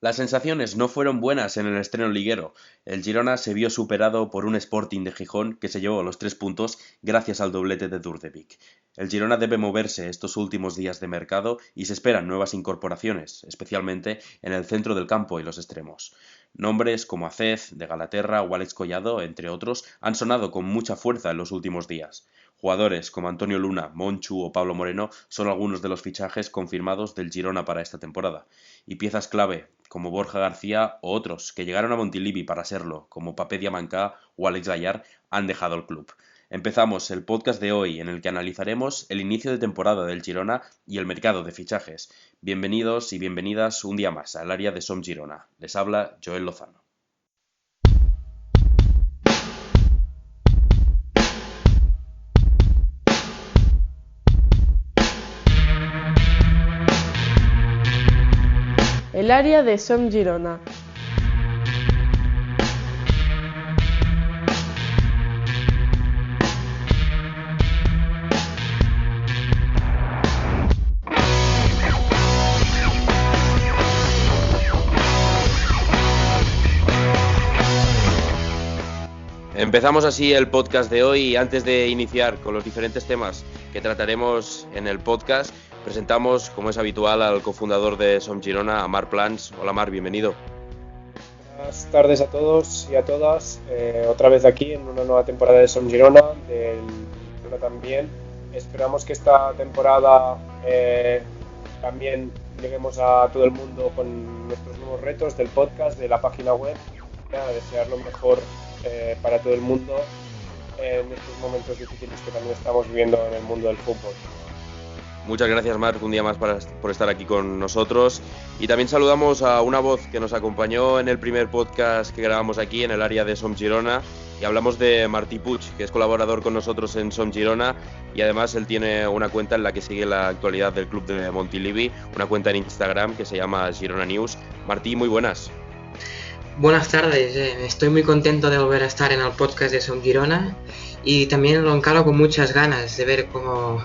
Las sensaciones no fueron buenas en el estreno liguero. El Girona se vio superado por un Sporting de Gijón que se llevó los 3 puntos gracias al doblete de Đurđević. El Girona debe moverse estos últimos días de mercado y se esperan nuevas incorporaciones, especialmente en el centro del campo y los extremos. Nombres como Acez, de Galaterra o Alex Collado, entre otros, han sonado con mucha fuerza en los últimos días. Jugadores como Antonio Luna, Monchu o Pablo Moreno son algunos de los fichajes confirmados del Girona para esta temporada. Y piezas clave, como Borja García o otros que llegaron a Montilivi para serlo, como Papé Diamancá o Alex Gallar, han dejado el club. Empezamos el podcast de hoy en el que analizaremos el inicio de temporada del Girona y el mercado de fichajes. Bienvenidos y bienvenidas un día más al área de Som Girona. Les habla Joel Lozano. El área de Som Girona. Empezamos así el podcast de hoy y antes de iniciar con los diferentes temas que trataremos en el podcast, presentamos, como es habitual, al cofundador de Som Girona, a Marc Plans. Hola Marc, bienvenido. Buenas tardes a todos y a todas, otra vez aquí en una nueva temporada de Som Girona, del Girona también. Esperamos que esta temporada también lleguemos a todo el mundo con nuestros nuevos retos del podcast, de la página web, a desear lo mejor para todo el mundo en estos momentos difíciles que también estamos viviendo en el mundo del fútbol. Muchas gracias Marc, un día más por estar aquí con nosotros. Y también saludamos a una voz que nos acompañó en el primer podcast que grabamos aquí en el área de Som Girona. Y hablamos de Martí Puig, que es colaborador con nosotros en Som Girona. Y además él tiene una cuenta en la que sigue la actualidad del club de Montilivi, una cuenta en Instagram que se llama Girona News. Martí, muy buenas. Buenas tardes, estoy muy contento de volver a estar en el podcast de Som Girona y también lo encaro con muchas ganas de ver cómo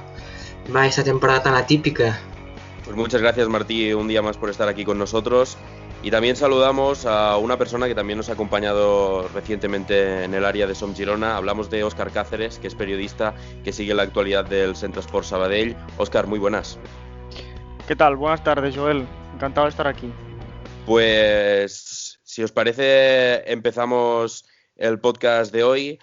va esta temporada tan atípica. Pues muchas gracias Martí, un día más por estar aquí con nosotros. Y también saludamos a una persona que también nos ha acompañado recientemente en el área de Som Girona. Hablamos de Óscar Cáceres, que es periodista que sigue la actualidad del Centre Esport Sabadell. Óscar, muy buenas. ¿Qué tal? Buenas tardes, Joel. Encantado de estar aquí. Pues si os parece, empezamos el podcast de hoy.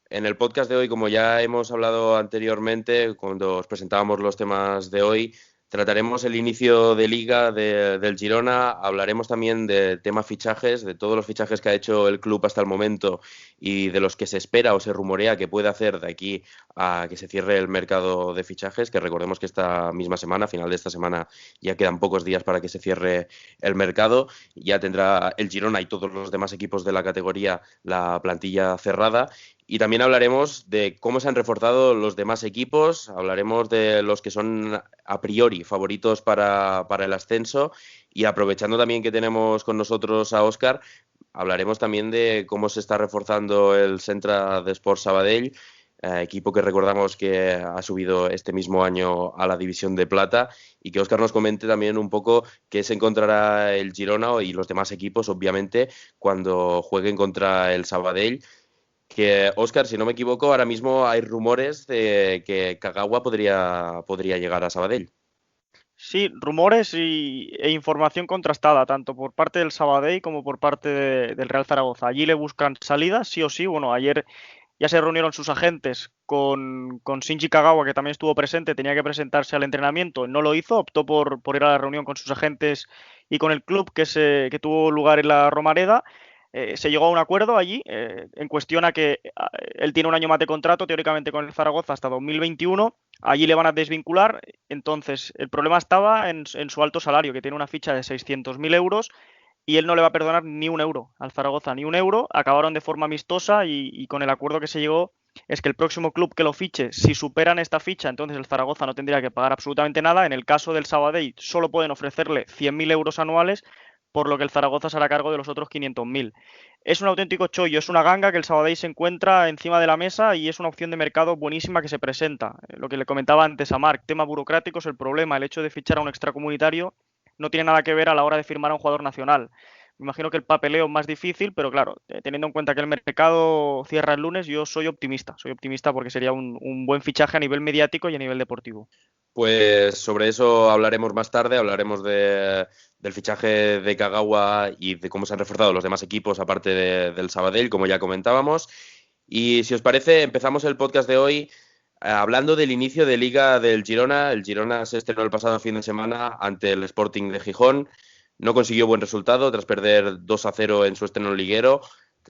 En el podcast de hoy, como ya hemos hablado anteriormente, cuando os presentábamos los temas de hoy, trataremos el inicio de liga del Girona, hablaremos también de tema fichajes, de todos los fichajes que ha hecho el club hasta el momento y de los que se espera o se rumorea que puede hacer de aquí a que se cierre el mercado de fichajes, que recordemos que esta misma semana, a final de esta semana, ya quedan pocos días para que se cierre el mercado, ya tendrá el Girona y todos los demás equipos de la categoría la plantilla cerrada. Y también hablaremos de cómo se han reforzado los demás equipos, hablaremos de los que son a priori favoritos para el ascenso y aprovechando también que tenemos con nosotros a Óscar, hablaremos también de cómo se está reforzando el Centre d'Esport Sabadell, equipo que recordamos que ha subido este mismo año a la División de Plata y que Óscar nos comente también un poco qué se encontrará el Girona y los demás equipos, obviamente, cuando jueguen contra el Sabadell. Que, Óscar, si no me equivoco, ahora mismo hay rumores de que Kagawa podría llegar a Sabadell. Sí, rumores e información contrastada, tanto por parte del Sabadell como por parte del Real Zaragoza. Allí le buscan salidas, sí o sí. Bueno, ayer ya se reunieron sus agentes con Shinji Kagawa, que también estuvo presente, tenía que presentarse al entrenamiento, no lo hizo, optó por ir a la reunión con sus agentes y con el club que tuvo lugar en la Romareda. Se llegó a un acuerdo allí en cuestión a que él tiene un año más de contrato, teóricamente con el Zaragoza hasta 2021, allí le van a desvincular, entonces el problema estaba en su alto salario, que tiene una ficha de 600.000 euros y él no le va a perdonar ni un euro al Zaragoza, ni un euro. Acabaron de forma amistosa y con el acuerdo que se llegó es que el próximo club que lo fiche, si superan esta ficha, entonces el Zaragoza no tendría que pagar absolutamente nada. En el caso del Sabadell solo pueden ofrecerle 100.000 euros anuales, por lo que el Zaragoza se hará cargo de los otros 500.000. Es un auténtico chollo, es una ganga que el Sabadell se encuentra encima de la mesa y es una opción de mercado buenísima que se presenta. Lo que le comentaba antes a Marc, tema burocrático es el problema, el hecho de fichar a un extracomunitario no tiene nada que ver a la hora de firmar a un jugador nacional. Me imagino que el papeleo es más difícil, pero claro, teniendo en cuenta que el mercado cierra el lunes, yo soy optimista porque sería un buen fichaje a nivel mediático y a nivel deportivo. Pues sobre eso hablaremos más tarde, hablaremos del fichaje de Kagawa y de cómo se han reforzado los demás equipos, aparte del Sabadell, como ya comentábamos. Y si os parece, empezamos el podcast de hoy hablando del inicio de Liga del Girona. El Girona se estrenó el pasado fin de semana ante el Sporting de Gijón. No consiguió buen resultado tras perder 2-0 en su estreno liguero.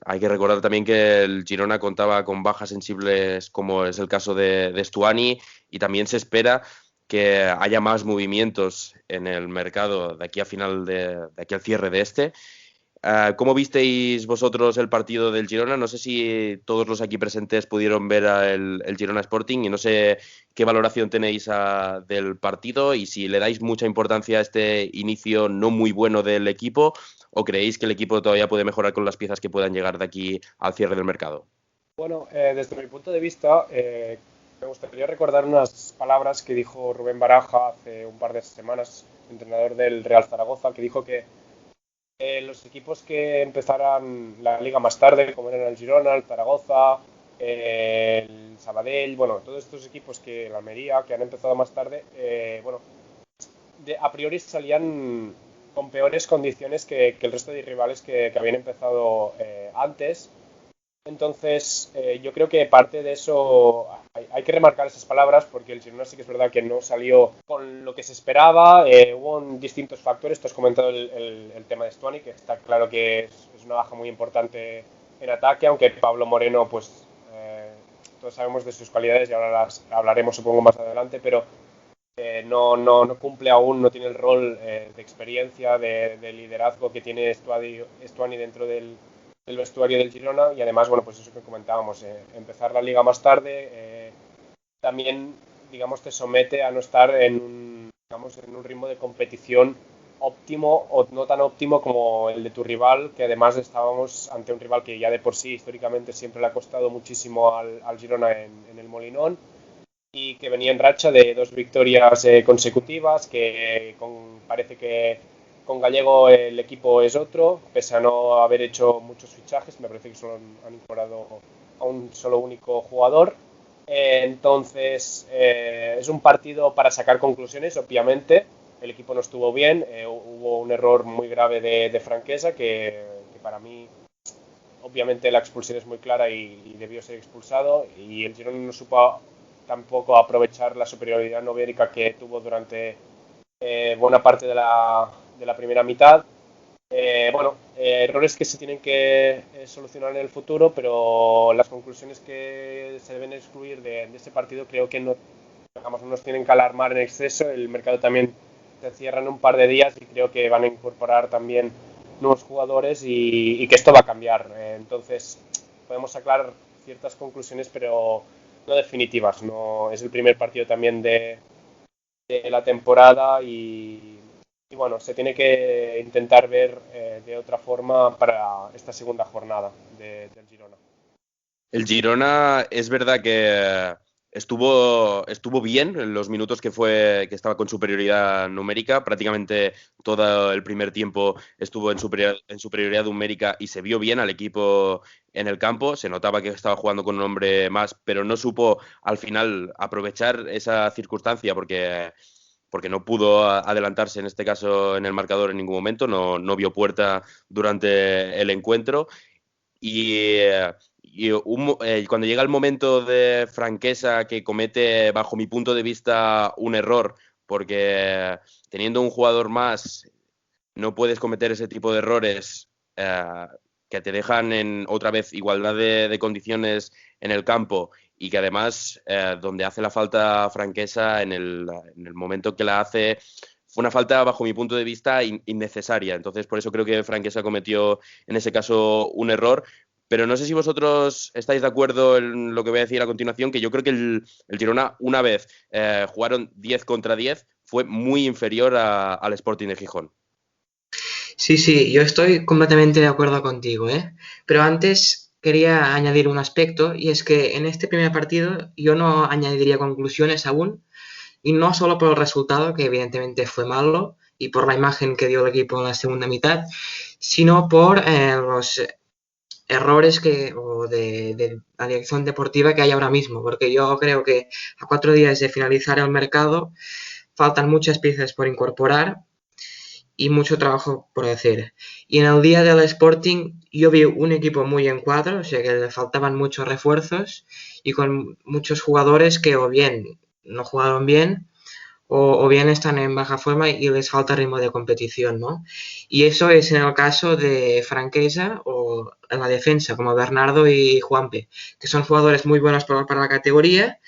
Hay que recordar también que el Girona contaba con bajas sensibles, como es el caso de Stuani, y también se espera que haya más movimientos en el mercado de aquí de aquí al cierre de este. ¿Cómo visteis vosotros el partido del Girona? No sé si todos los aquí presentes pudieron ver el Girona Sporting y no sé qué valoración tenéis del partido y si le dais mucha importancia a este inicio no muy bueno del equipo o creéis que el equipo todavía puede mejorar con las piezas que puedan llegar de aquí al cierre del mercado. Bueno, desde mi punto de vista, me gustaría recordar unas palabras que dijo Rubén Baraja hace un par de semanas, entrenador del Real Zaragoza, que dijo que los equipos que empezaran la liga más tarde, como eran el Girona, el Zaragoza, el Sabadell, bueno, todos estos equipos que la Almería, que han empezado más tarde, a priori salían con peores condiciones que el resto de rivales que habían empezado antes. Entonces, yo creo que parte de eso hay que remarcar esas palabras porque el Girona sí que es verdad que no salió con lo que se esperaba. Hubo distintos factores. Tú has comentado el tema de Stuani, que está claro que es una baja muy importante en ataque, aunque Pablo Moreno, pues todos sabemos de sus cualidades y ahora las hablaremos supongo más adelante, pero no cumple aún, no tiene el rol de experiencia, de liderazgo que tiene Stuani dentro del vestuario del Girona y además, bueno, pues eso que comentábamos, empezar la liga más tarde también, digamos, te somete a no estar en un ritmo de competición óptimo o no tan óptimo como el de tu rival, que además estábamos ante un rival que ya de por sí históricamente siempre le ha costado muchísimo al Girona en el Molinón y que venía en racha de 2 victorias consecutivas, que parece que con Gallego el equipo es otro, pese a no haber hecho muchos fichajes, me parece que solo han incorporado a un solo único jugador. Entonces, es un partido para sacar conclusiones, obviamente. El equipo no estuvo bien, hubo un error muy grave de Franquesa, que para mí, obviamente, la expulsión es muy clara y debió ser expulsado. Y el Girona no supo tampoco aprovechar la superioridad numérica que tuvo durante buena parte de la primera mitad. Errores que se tienen que solucionar en el futuro, pero las conclusiones que se deben excluir de este partido creo que no nos tienen que alarmar en exceso. El mercado también se cierra en un par de días y creo que van a incorporar también nuevos jugadores y que esto va a cambiar. Entonces podemos sacar ciertas conclusiones, pero no definitivas. No es el primer partido también de la temporada y bueno, se tiene que intentar ver de otra forma para esta segunda jornada del Girona. El Girona es verdad que estuvo bien en los minutos que estaba con superioridad numérica. Prácticamente todo el primer tiempo estuvo en superioridad numérica y se vio bien al equipo en el campo. Se notaba que estaba jugando con un hombre más, pero no supo al final aprovechar esa circunstancia porque no pudo adelantarse en este caso en el marcador en ningún momento, no vio puerta durante el encuentro y cuando llega el momento de Franquesa que comete, bajo mi punto de vista, un error, porque teniendo un jugador más no puedes cometer ese tipo de errores que te dejan en otra vez igualdad de condiciones en el campo y que además donde hace la falta Franquesa en el momento que la hace fue una falta bajo mi punto de vista innecesaria. Entonces por eso creo que Franquesa cometió en ese caso un error. Pero no sé si vosotros estáis de acuerdo en lo que voy a decir a continuación, que yo creo que el Girona una vez jugaron 10 contra 10 fue muy inferior al Sporting de Gijón. Sí, yo estoy completamente de acuerdo contigo, ¿eh? Pero antes quería añadir un aspecto y es que en este primer partido yo no añadiría conclusiones aún y no solo por el resultado, que evidentemente fue malo y por la imagen que dio el equipo en la segunda mitad, sino por los errores de la dirección deportiva que hay ahora mismo, porque yo creo que a 4 días de finalizar el mercado faltan muchas piezas por incorporar y mucho trabajo por hacer. Y en el día del Sporting yo vi un equipo muy en cuadro, o sea que le faltaban muchos refuerzos y con muchos jugadores que o bien no jugaron bien o bien están en baja forma y les falta ritmo de competición, ¿no? Y eso es en el caso de Franquesa o en la defensa, como Bernardo y Juanpe, que son jugadores muy buenos para la categoría,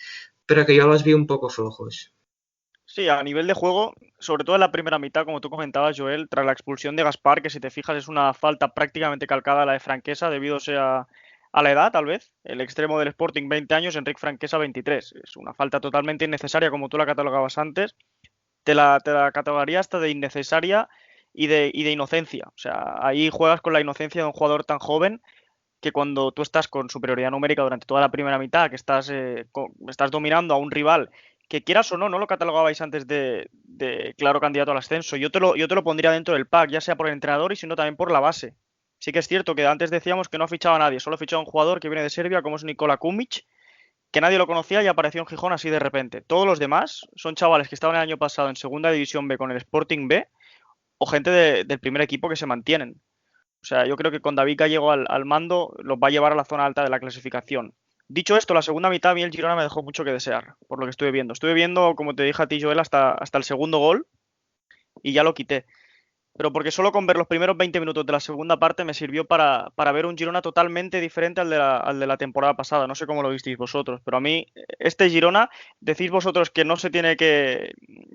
pero que yo los vi un poco flojos. Sí, a nivel de juego, sobre todo en la primera mitad, como tú comentabas, Joel, tras la expulsión de Gaspar, que si te fijas es una falta prácticamente calcada a la de Franquesa, debido sea a la edad, tal vez. El extremo del Sporting, 20 años, Enric Franquesa, 23. Es una falta totalmente innecesaria, como tú la catalogabas antes. Te la catalogaría hasta de innecesaria y de inocencia. O sea, ahí juegas con la inocencia de un jugador tan joven que cuando tú estás con superioridad numérica durante toda la primera mitad, que estás dominando a un rival que quieras o no, no lo catalogabais antes de claro candidato al ascenso. Yo te lo pondría dentro del pack, ya sea por el entrenador y sino también por la base. Sí que es cierto que antes decíamos que no ha fichado a nadie, solo ha fichado a un jugador que viene de Serbia, como es Nikola Kumic, que nadie lo conocía y apareció en Gijón así de repente. Todos los demás son chavales que estaban el año pasado en Segunda División B con el Sporting B o gente del primer equipo que se mantienen. O sea, yo creo que con David Gallego al mando los va a llevar a la zona alta de la clasificación. Dicho esto, la segunda mitad a mí el Girona me dejó mucho que desear, por lo que estuve viendo. Estuve viendo, como te dije a ti, Joel, hasta el segundo gol y ya lo quité. Pero porque solo con ver los primeros 20 minutos de la segunda parte me sirvió para ver un Girona totalmente diferente al de la temporada pasada. No sé cómo lo visteis vosotros, pero a mí este Girona, decís vosotros que no se tiene que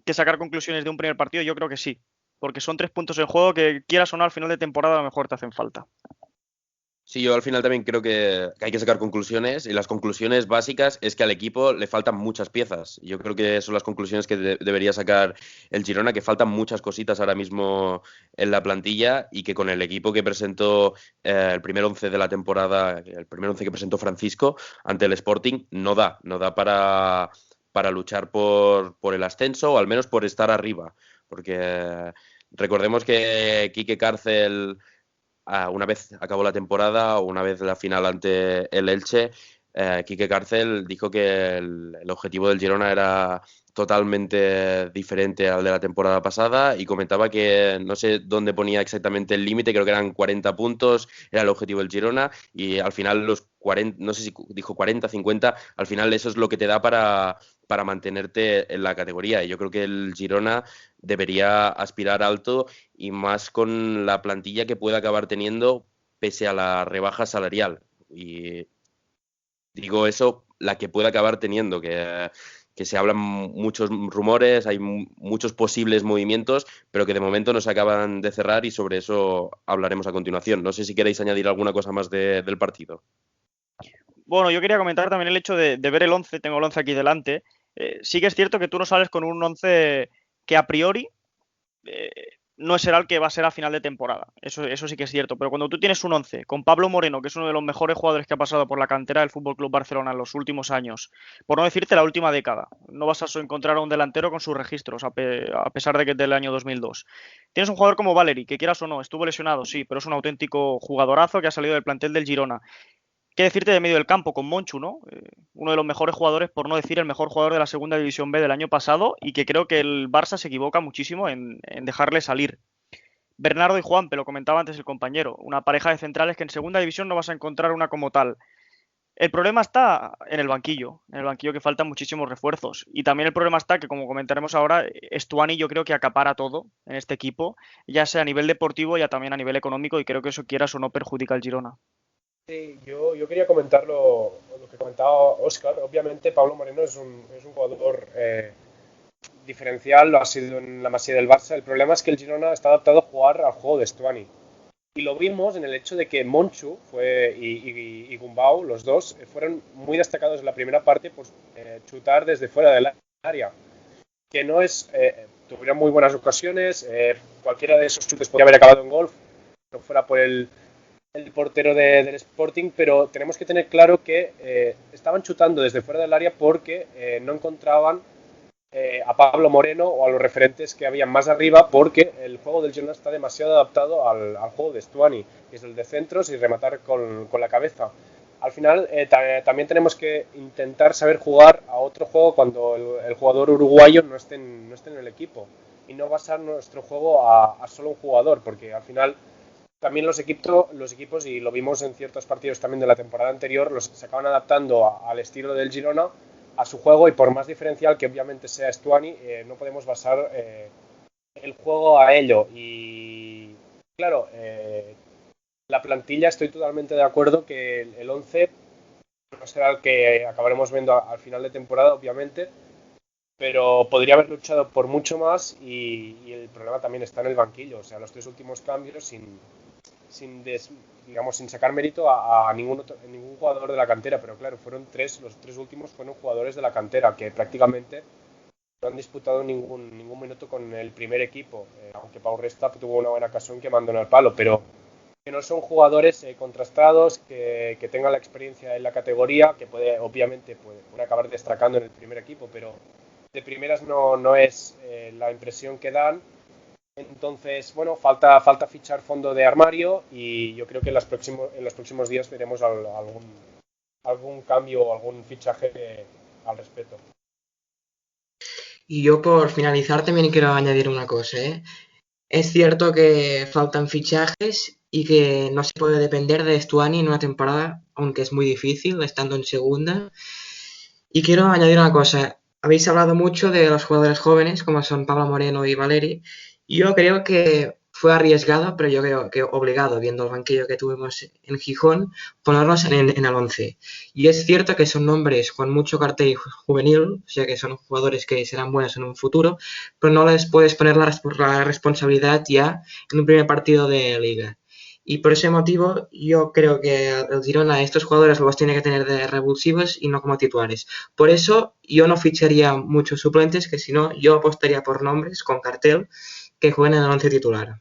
sacar conclusiones de un primer partido, yo creo que sí. Porque son 3 puntos en juego que quieras o no al final de temporada a lo mejor te hacen falta. Sí, yo al final también creo que hay que sacar conclusiones y las conclusiones básicas es que al equipo le faltan muchas piezas. Yo creo que son las conclusiones que debería sacar el Girona, que faltan muchas cositas ahora mismo en la plantilla y que con el equipo que presentó el primer once de la temporada, el primer once que presentó Francisco ante el Sporting, no da para luchar por el ascenso o al menos por estar arriba. Porque recordemos que Quique Cárcel una vez acabó la temporada o una vez la final ante el Elche, Quique Cárcel dijo que el objetivo del Girona era totalmente diferente al de la temporada pasada y comentaba que no sé dónde ponía exactamente el límite, creo que eran 40 puntos, era el objetivo del Girona y al final los 40, no sé si dijo 40, 50, al final eso es lo que te da para mantenerte en la categoría y yo creo que el Girona debería aspirar alto y más con la plantilla que puede acabar teniendo pese a la rebaja salarial. Y digo eso, la que puede acabar teniendo, que se hablan muchos rumores, hay muchos posibles movimientos, pero que de momento no se acaban de cerrar y sobre eso hablaremos a continuación. No sé si queréis añadir alguna cosa más del partido. Bueno, yo quería comentar también el hecho de ver el 11, tengo el 11 aquí delante. Sí que es cierto que tú no sales con un 11 que a priori eh, no será el que va a ser a final de temporada. Eso sí que es cierto. Pero cuando tú tienes un 11 con Pablo Moreno, que es uno de los mejores jugadores que ha pasado por la cantera del Fútbol Club Barcelona en los últimos años, por no decirte la última década, no vas a encontrar a un delantero con sus registros, a pesar de que es del año 2002. Tienes un jugador como Valeri, que quieras o no, estuvo lesionado, sí, pero es un auténtico jugadorazo que ha salido del plantel del Girona. ¿Qué decirte de medio del campo con Monchu, ¿no? Uno de los mejores jugadores, por no decir el mejor jugador de la Segunda División B del año pasado y que creo que el Barça se equivoca muchísimo en dejarle salir. Bernardo y Juanpe, lo comentaba antes el compañero, una pareja de centrales que en Segunda División no vas a encontrar una como tal. El problema está en el banquillo que faltan muchísimos refuerzos. Y también el problema está que, como comentaremos ahora, Stuani yo creo que acapara todo en este equipo, ya sea a nivel deportivo ya también a nivel económico, y creo que eso quieras o no perjudica al Girona. Sí, yo quería comentar lo que comentaba Óscar. Obviamente Pablo Moreno es un jugador diferencial, lo ha sido en la Masía del Barça. El problema es que el Girona está adaptado a jugar al juego de Stuani. Y lo vimos en el hecho de que Monchu y Gumbau, los dos, fueron muy destacados en la primera parte por chutar desde fuera del área. Que no es... tuvieron muy buenas ocasiones, cualquiera de esos chutes podría haber acabado en gol, no fuera por el portero del Sporting, pero tenemos que tener claro que estaban chutando desde fuera del área porque no encontraban a Pablo Moreno o a los referentes que habían más arriba, porque el juego del Girona está demasiado adaptado al juego de Stuani, que es el de centros y rematar con la cabeza. Al final también tenemos que intentar saber jugar a otro juego cuando el jugador uruguayo no esté en el equipo, y no basar nuestro juego a solo un jugador, porque al final también los equipos, y lo vimos en ciertos partidos también de la temporada anterior, se acaban adaptando al estilo del Girona, a su juego, y por más diferencial que obviamente sea Stuani, no podemos basar el juego a ello. Y claro, la plantilla, estoy totalmente de acuerdo que el 11 no será el que acabaremos viendo al final de temporada, obviamente, pero podría haber luchado por mucho más, y el problema también está en el banquillo. O sea, los 3 últimos cambios sin sacar mérito a ningún jugador de la cantera, pero claro, los 3 últimos fueron jugadores de la cantera que prácticamente no han disputado ningún minuto con el primer equipo, aunque Pau Resta tuvo una buena ocasión que mandó en el palo, pero que no son jugadores contrastados, que tengan la experiencia en la categoría, que obviamente puede acabar destacando en el primer equipo, pero de primeras no es la impresión que dan. Entonces, bueno, falta fichar fondo de armario, y yo creo que en los próximos días veremos algún cambio o algún fichaje al respecto. Y yo por finalizar también quiero añadir una cosa, ¿eh? Es cierto que faltan fichajes y que no se puede depender de Stuani en una temporada, aunque es muy difícil estando en segunda. Y quiero añadir una cosa. Habéis hablado mucho de los jugadores jóvenes, como son Pablo Moreno y Valeri. Y yo creo que fue arriesgado, pero yo creo que obligado, viendo el banquillo que tuvimos en Gijón, ponerlos en el 11. Y es cierto que son nombres con mucho cartel juvenil, o sea que son jugadores que serán buenos en un futuro, pero no les puedes poner la responsabilidad ya en un primer partido de liga. Y por ese motivo yo creo que el Girona a estos jugadores los tiene que tener de revulsivos y no como titulares. Por eso yo no ficharía muchos suplentes, que si no yo apostaría por nombres con cartel que jueguen en el 11 titular.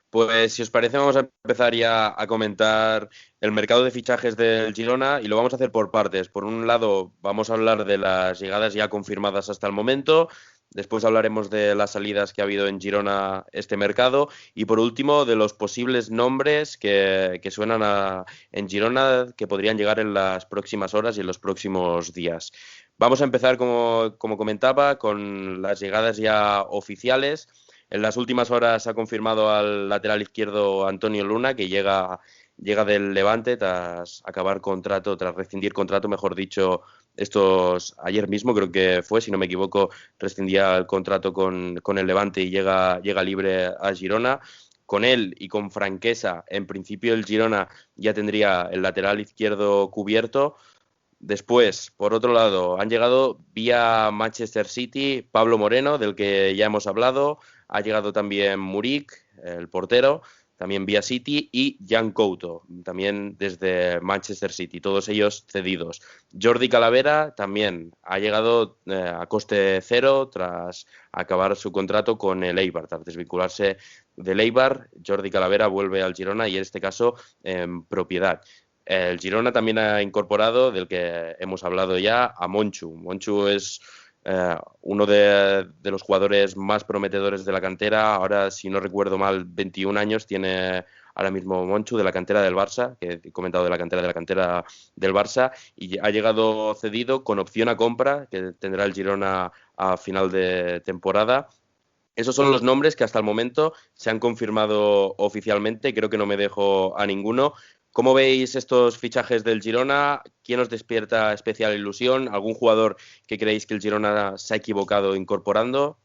Pues si os parece vamos a empezar ya a comentar el mercado de fichajes del Girona, y lo vamos a hacer por partes. Por un lado vamos a hablar de las llegadas ya confirmadas hasta el momento, después hablaremos de las salidas que ha habido en Girona este mercado, y por último de los posibles nombres que suenan en Girona, que podrían llegar en las próximas horas y en los próximos días. Vamos a empezar, como comentaba, con las llegadas ya oficiales. En las últimas horas ha confirmado al lateral izquierdo Antonio Luna, que llega del Levante tras rescindir contrato, mejor dicho, ayer mismo creo que fue, si no me equivoco, rescindía el contrato con el Levante y llega libre a Girona. Con él y con Franquesa, en principio el Girona ya tendría el lateral izquierdo cubierto. Después, por otro lado, han llegado vía Manchester City Pablo Moreno, del que ya hemos hablado. Ha llegado también Murik, el portero, también vía City, y Jan Couto, también desde Manchester City, todos ellos cedidos. Jordi Calavera también ha llegado a coste cero tras acabar su contrato con el Eibar, tras desvincularse del Eibar. Jordi Calavera vuelve al Girona, y en este caso en propiedad. El Girona también ha incorporado, del que hemos hablado ya, a Monchu. Monchu es uno de los jugadores más prometedores de la cantera. Ahora, si no recuerdo mal, 21 años tiene ahora mismo Monchu, de la cantera del Barça, que he comentado de la cantera del Barça, y ha llegado cedido con opción a compra, que tendrá el Girona a final de temporada. Esos son los nombres que hasta el momento se han confirmado oficialmente. Creo que no me dejo a ninguno. ¿Cómo veis estos fichajes del Girona? ¿Quién os despierta especial ilusión? ¿Algún jugador que creéis que el Girona se ha equivocado incorporando?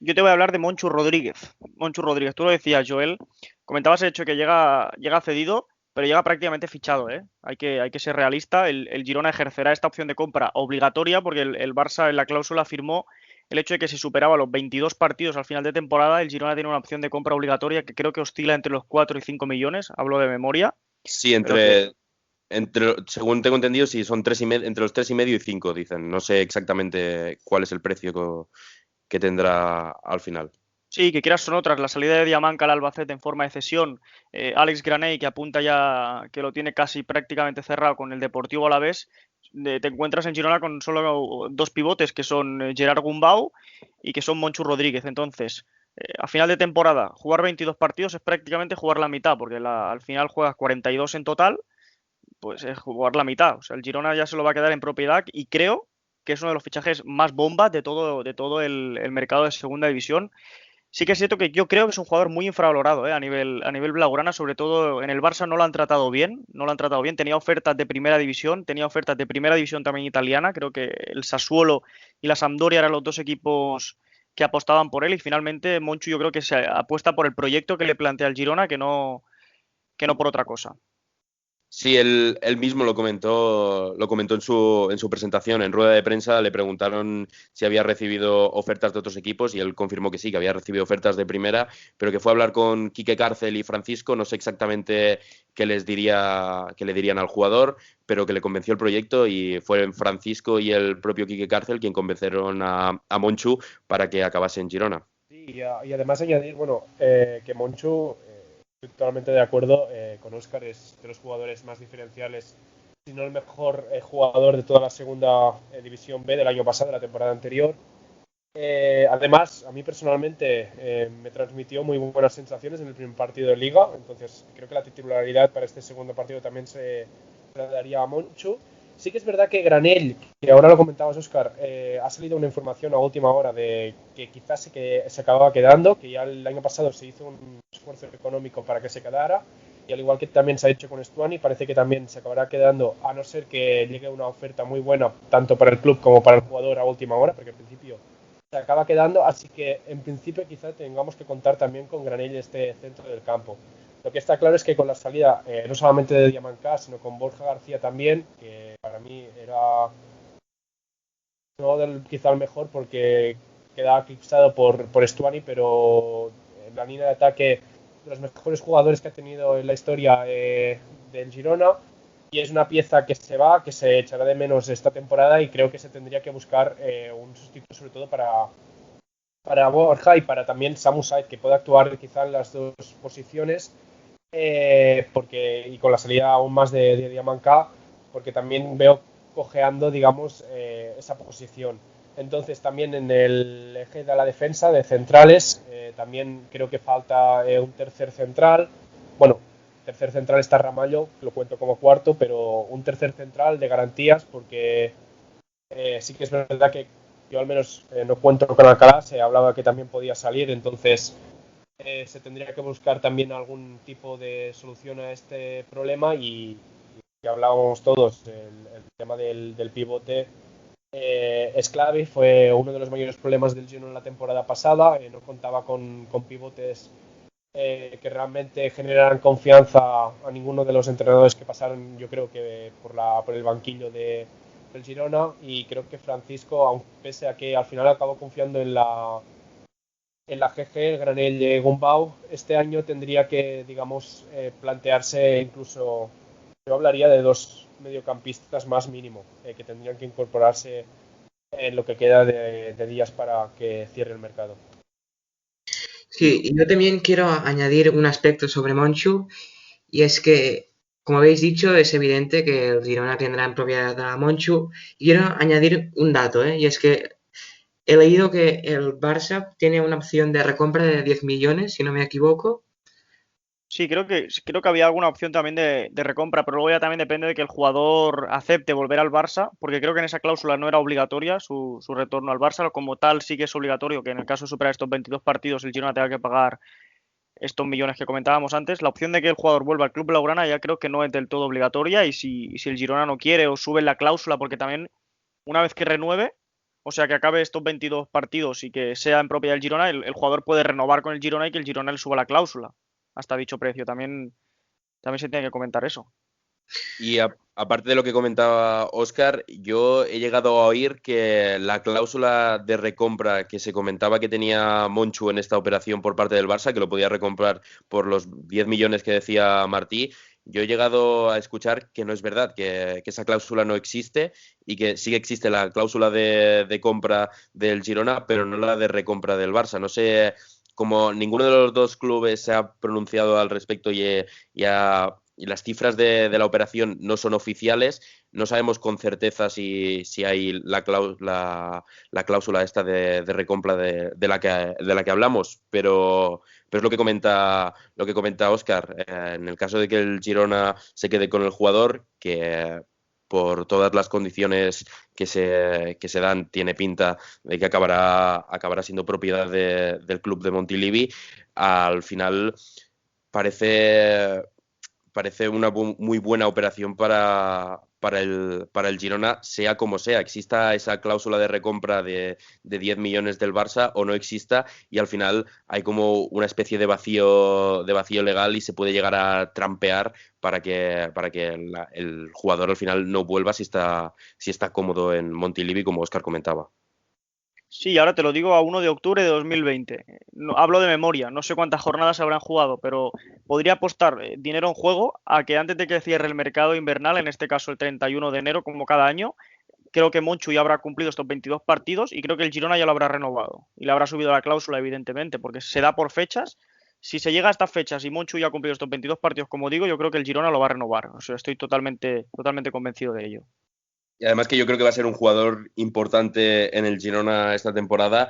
Yo te voy a hablar de Monchu Rodríguez. Monchu Rodríguez, tú lo decías, Joel. Comentabas el hecho de que llega cedido, pero llega prácticamente fichado, ¿eh? Hay que ser realista. El Girona ejercerá esta opción de compra obligatoria, porque el Barça en la cláusula firmó el hecho de que si superaba los 22 partidos al final de temporada, el Girona tiene una opción de compra obligatoria que creo que oscila entre los 4 y 5 millones, hablo de memoria. Sí, según tengo entendido, sí, son entre los 3,5 y 5, dicen. No sé exactamente cuál es el precio que tendrá al final. Sí, que quieras son otras. La salida de Diamanca al Albacete en forma de cesión, Alex Graney, que apunta ya que lo tiene casi prácticamente cerrado con el Deportivo Alavés, te encuentras en Girona con solo 2 pivotes, que son Gerard Gumbau y que son Monchu Rodríguez. Entonces, a final de temporada, jugar 22 partidos es prácticamente jugar la mitad, porque al final juegas 42 en total, pues es jugar la mitad. O sea, el Girona ya se lo va a quedar en propiedad y creo que es uno de los fichajes más bombas de todo el mercado de segunda división. Sí que es cierto que yo creo que es un jugador muy infravalorado, a nivel blaugrana, sobre todo en el Barça no lo han tratado bien, tenía ofertas de primera división, también italiana, creo que el Sassuolo y la Sampdoria eran los 2 equipos que apostaban por él, y finalmente Monchu yo creo que se apuesta por el proyecto que le plantea el Girona, que no por otra cosa. Sí, él mismo lo comentó en su presentación, en rueda de prensa. Le preguntaron si había recibido ofertas de otros equipos y él confirmó que sí, que había recibido ofertas de primera, pero que fue a hablar con Quique Cárcel y Francisco. No sé exactamente qué le dirían al jugador, pero que le convenció el proyecto, y fue Francisco y el propio Quique Cárcel quien convencieron a Monchu para que acabase en Girona. Sí, y además añadir, bueno, que Monchu, estoy totalmente de acuerdo con Óscar, es de los jugadores más diferenciales, si no el mejor jugador de toda la segunda división B del año pasado, de la temporada anterior. Además, a mí personalmente me transmitió muy buenas sensaciones en el primer partido de Liga, entonces creo que la titularidad para este segundo partido también se la daría a Monchu. Sí que es verdad que Granell, que ahora lo comentabas, Óscar, ha salido una información a última hora de que quizás se acababa quedando, que ya el año pasado se hizo un esfuerzo económico para que se quedara, y al igual que también se ha hecho con Stuani, parece que también se acabará quedando, a no ser que llegue una oferta muy buena tanto para el club como para el jugador a última hora, porque al principio se acaba quedando, así que en principio quizá tengamos que contar también con Granell este centro del campo. Lo que está claro es que con la salida no solamente de Diamancá, sino con Borja García también, que para mí era quizá el mejor porque quedaba eclipsado por Stuani, pero en la línea de ataque de los mejores jugadores que ha tenido en la historia del Girona, y es una pieza que se echará de menos esta temporada, y creo que se tendría que buscar un sustituto sobre todo para Borja y para también Samu Said, que pueda actuar quizá en las 2 posiciones, y con la salida aún más de Diamancá, porque también veo cojeando, digamos, esa posición. Entonces también en el eje de la defensa de centrales también creo que falta un tercer central. Bueno, tercer central está Ramallo, lo cuento como cuarto, pero un tercer central de garantías, porque sí que es verdad que yo al menos no cuento con Alcalá, se hablaba que también podía salir, entonces se tendría que buscar también algún tipo de solución a este problema, y hablábamos todos, el tema del pivote es clave. Fue uno de los mayores problemas del Girona en la temporada pasada, no contaba con pivotes que realmente generaran confianza a ninguno de los entrenadores que pasaron, yo creo que por el banquillo del Girona, y creo que Francisco, aunque pese a que al final acabó confiando en la GG, el Granell Gumbau, este año tendría que, digamos, plantearse incluso, yo hablaría de 2 mediocampistas más mínimo, que tendrían que incorporarse en lo que queda de días para que cierre el mercado. Sí, y yo también quiero añadir un aspecto sobre Monchu, y es que, como habéis dicho, es evidente que el Girona tendrá en propiedad a Monchu. Y quiero añadir un dato, y es que he leído que el Barça tiene una opción de recompra de 10 millones, si no me equivoco. Sí, creo que había alguna opción también de recompra, pero luego ya también depende de que el jugador acepte volver al Barça, porque creo que en esa cláusula no era obligatoria su retorno al Barça. Como tal, sí que es obligatorio que en el caso de superar estos 22 partidos el Girona tenga que pagar estos millones que comentábamos antes. La opción de que el jugador vuelva al club blaugrana ya creo que no es del todo obligatoria, y si el Girona no quiere o sube la cláusula, porque también una vez que renueve, o sea, que acabe estos 22 partidos y que sea en propiedad del Girona, el jugador puede renovar con el Girona y que el Girona le suba la cláusula hasta dicho precio. También se tiene que comentar eso. Y aparte de lo que comentaba Óscar, yo he llegado a oír que la cláusula de recompra que se comentaba que tenía Monchu en esta operación por parte del Barça, que lo podía recomprar por los 10 millones que decía Martí, yo he llegado a escuchar que no es verdad, que esa cláusula no existe, y que sí que existe la cláusula de compra del Girona, pero no la de recompra del Barça. No sé, como ninguno de los 2 clubes se ha pronunciado al respecto y ha y las cifras de la operación no son oficiales. No sabemos con certeza si hay la cláusula esta de recompra de la que hablamos, pero es lo que comenta Óscar. En el caso de que el Girona se quede con el jugador, que por todas las condiciones que se dan, tiene pinta de que acabará siendo propiedad del club de Montilivi. Al final parece una muy buena operación para el Girona, sea como sea, exista esa cláusula de recompra de 10 millones del Barça o no exista, y al final hay como una especie de vacío legal y se puede llegar a trampear para que el jugador al final no vuelva si está cómodo en Montilivi, como Óscar comentaba. Sí, ahora te lo digo a 1 de octubre de 2020. No, hablo de memoria, no sé cuántas jornadas se habrán jugado, pero podría apostar dinero en juego a que antes de que cierre el mercado invernal, en este caso el 31 de enero, como cada año, creo que Monchu ya habrá cumplido estos 22 partidos y creo que el Girona ya lo habrá renovado y le habrá subido la cláusula, evidentemente, porque se da por fechas. Si se llega a estas fechas y Monchu ya ha cumplido estos 22 partidos, como digo, yo creo que el Girona lo va a renovar. O sea, estoy totalmente convencido de ello. Y además que yo creo que va a ser un jugador importante en el Girona esta temporada,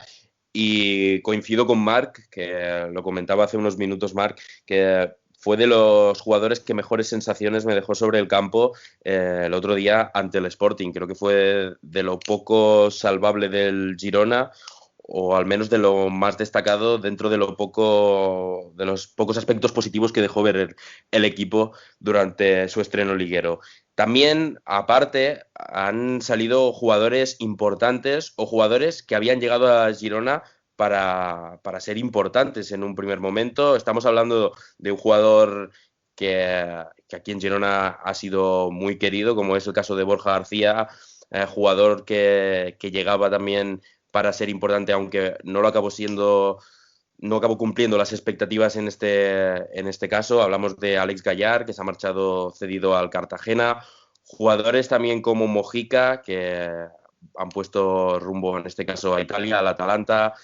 y coincido con Marc, que lo comentaba hace unos minutos Marc, que fue de los jugadores que mejores sensaciones me dejó sobre el campo el otro día ante el Sporting. Creo que fue de lo poco salvable del Girona, o al menos de lo más destacado dentro de los pocos aspectos positivos que dejó ver el equipo durante su estreno liguero. También, aparte, han salido jugadores importantes o jugadores que habían llegado a Girona para ser importantes en un primer momento. Estamos hablando de un jugador que aquí en Girona ha sido muy querido, como es el caso de Borja García, jugador que llegaba también para ser importante, aunque no acabó cumpliendo las expectativas en este caso. Hablamos de Alex Gallar, que se ha marchado cedido al Cartagena. Jugadores también como Mojica, que han puesto rumbo, en este caso, a Italia, al Atalanta.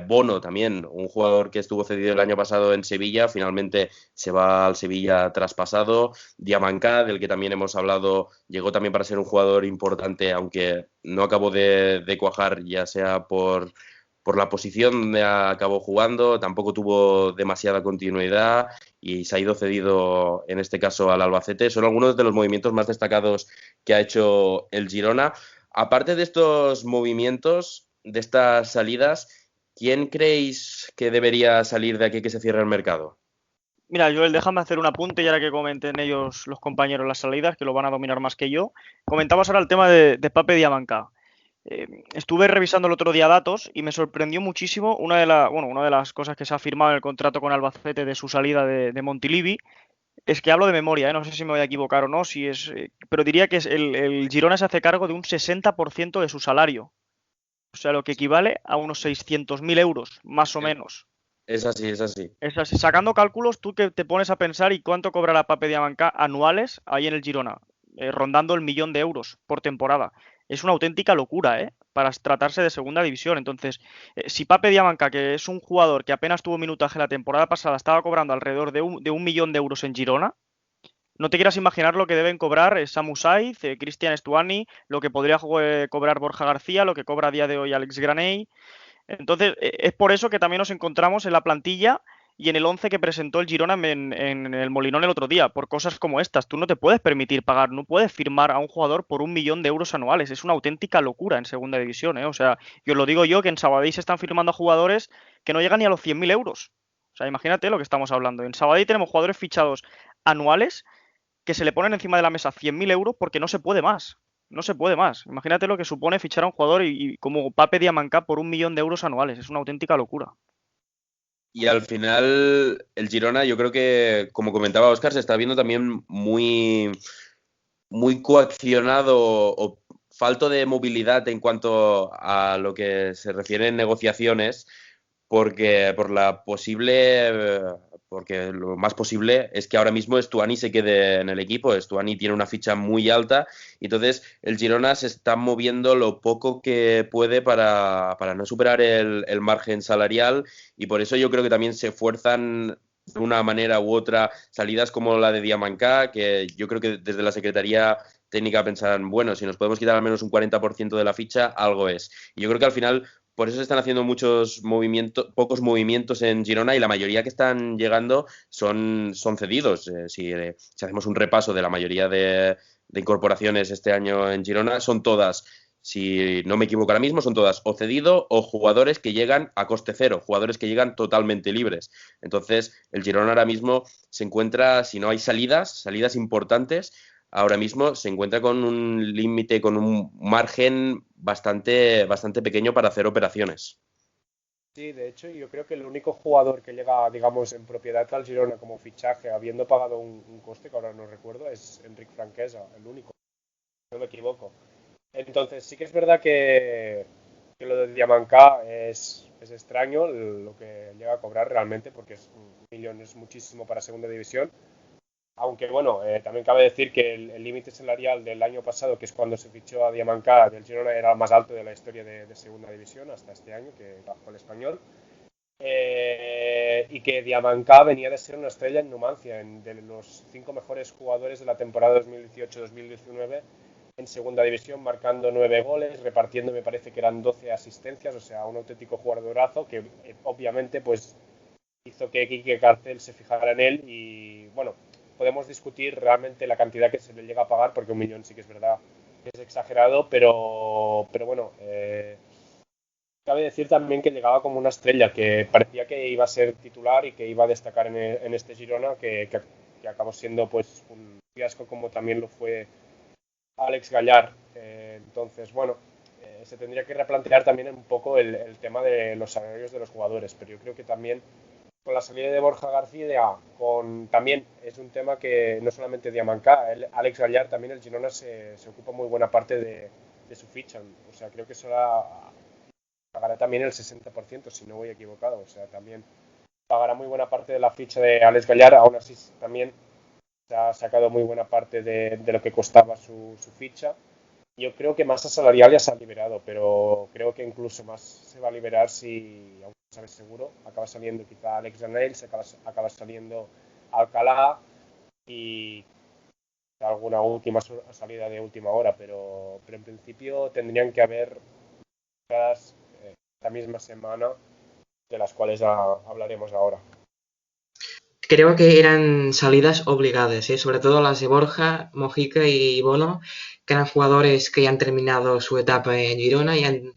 Bono también, un jugador que estuvo cedido el año pasado en Sevilla, finalmente se va al Sevilla traspasado. Diamancá, del que también hemos hablado, llegó también para ser un jugador importante, aunque no acabó de cuajar, ya sea por la posición donde acabó jugando, tampoco tuvo demasiada continuidad y se ha ido cedido, en este caso, al Albacete. Son algunos de los movimientos más destacados que ha hecho el Girona. Aparte de estos movimientos, de estas salidas, ¿quién creéis que debería salir de aquí que se cierre el mercado? Mira, Joel, déjame hacer un apunte y ahora que comenten ellos, los compañeros, las salidas, que lo van a dominar más que yo. Comentabas ahora el tema de Pape Diamancá. Estuve revisando el otro día datos y me sorprendió muchísimo una de las cosas que se ha firmado en el contrato con Albacete de su salida de Montilivi. Es que hablo de memoria, no sé si me voy a equivocar o no, pero diría que el Girona se hace cargo de un 60% de su salario. O sea, lo que equivale a unos 600.000 euros, más o menos. Es así, es así. Es así. Sacando cálculos, tú que te pones a pensar y cuánto cobrará Pape Diamancá anuales ahí en el Girona, rondando el 1.000.000 de euros por temporada. Es una auténtica locura, para tratarse de segunda división. Entonces, si Pape Diamancá, que es un jugador que apenas tuvo minutaje la temporada pasada, estaba cobrando alrededor de 1.000.000 de euros en Girona, no te quieras imaginar lo que deben cobrar Samu Saiz, Cristian Stuani, lo que podría cobrar Borja García, lo que cobra a día de hoy Alex Granell. Entonces, es por eso que también nos encontramos en la plantilla y en el 11 que presentó el Girona en el Molinón el otro día, por cosas como estas. Tú no te puedes permitir pagar, no puedes firmar a un jugador por 1.000.000 de euros anuales. Es una auténtica locura en segunda división, O sea, yo lo digo yo, que en Sabadell se están firmando a jugadores que no llegan ni a los 100.000 euros. O sea, imagínate lo que estamos hablando. En Sabadell tenemos jugadores fichados anuales que se le ponen encima de la mesa 100.000 euros porque no se puede más. No se puede más. Imagínate lo que supone fichar a un jugador y como Pape Diamancá por 1.000.000 de euros anuales. Es una auténtica locura. Y al final, el Girona, yo creo que, como comentaba Óscar, se está viendo también muy, muy coaccionado o falto de movilidad en cuanto a lo que se refiere en negociaciones, porque lo más posible es que ahora mismo Stuani se quede en el equipo. Stuani tiene una ficha muy alta y entonces el Girona se está moviendo lo poco que puede para no superar el margen salarial, y por eso yo creo que también se esfuerzan una manera u otra, salidas como la de Diamancá, que yo creo que desde la Secretaría Técnica pensarán, bueno, si nos podemos quitar al menos un 40% de la ficha, algo es. Y yo creo que al final por eso se están haciendo pocos movimientos en Girona y la mayoría que están llegando son cedidos. Si hacemos un repaso de la mayoría de incorporaciones este año en Girona, son todas, si no me equivoco ahora mismo, son todas o cedido o jugadores que llegan a coste cero, jugadores que llegan totalmente libres. Entonces, el Girona ahora mismo se encuentra, si no hay salidas importantes, ahora mismo se encuentra con un límite, con un margen bastante pequeño para hacer operaciones. Sí, de hecho, yo creo que el único jugador que llega, digamos, en propiedad al Girona como fichaje, habiendo pagado un coste que ahora no recuerdo, es Enric Franquesa, el único, no me equivoco. Entonces, sí que es verdad que lo de Diamancá es extraño lo que llega a cobrar realmente, porque es 1 millón, es muchísimo para segunda división. Aunque bueno, también cabe decir que el límite salarial del año pasado, que es cuando se fichó a Diamancá del Girona, era el más alto de la historia de segunda división hasta este año, que bajó el Español. Y que Diamancá venía de ser una estrella en Numancia, de los 5 mejores jugadores de la temporada 2018-2019 en segunda división, marcando 9 goles, repartiendo, me parece que eran 12 asistencias, o sea, un auténtico jugadorazo que obviamente pues hizo que Quique Carcel se fijara en él y bueno, podemos discutir realmente la cantidad que se le llega a pagar, porque 1 millón sí que es verdad que es exagerado, pero bueno, cabe decir también que llegaba como una estrella, que parecía que iba a ser titular y que iba a destacar en este Girona, que acabó siendo pues un fiasco, como también lo fue Alex Gallar. Entonces, bueno, se tendría que replantear también un poco el tema de los salarios de los jugadores, pero yo creo que también con la salida de Borja García, también es un tema que no solamente Diamancá, Alex Gallar, también el Girona se ocupa muy buena parte de su ficha. O sea, creo que pagará también el 60%, si no voy equivocado. O sea, también pagará muy buena parte de la ficha de Alex Gallar. Aún así, también se ha sacado muy buena parte de lo que costaba su ficha. Yo creo que masa salarial ya se ha liberado, pero creo que incluso más se va a liberar si, aunque no sabes seguro, acaba saliendo quizá Alex Granell, acaba saliendo Alcalá y alguna última salida de última hora, pero en principio tendrían que haber esta misma semana, de las cuales hablaremos ahora. Creo que eran salidas obligadas, sobre todo las de Borja, Mojica y Bono, que eran jugadores que ya han terminado su etapa en Girona y han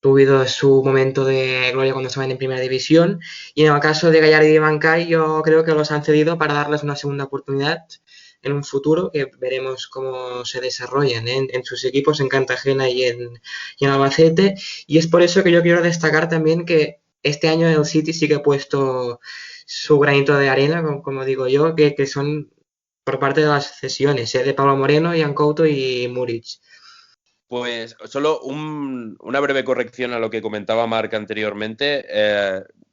tuvido su momento de gloria cuando estaban en primera división. Y en el caso de Gallar y de Bancay, yo creo que los han cedido para darles una segunda oportunidad en un futuro, que veremos cómo se desarrollan en sus equipos, en Cartagena y en Albacete. Y es por eso que yo quiero destacar también que este año el City sí que ha puesto su granito de arena, como digo yo, que son por parte de las cesiones, de Pablo Moreno, Ian Couto y Muric. Pues solo una breve corrección a lo que comentaba Marc anteriormente.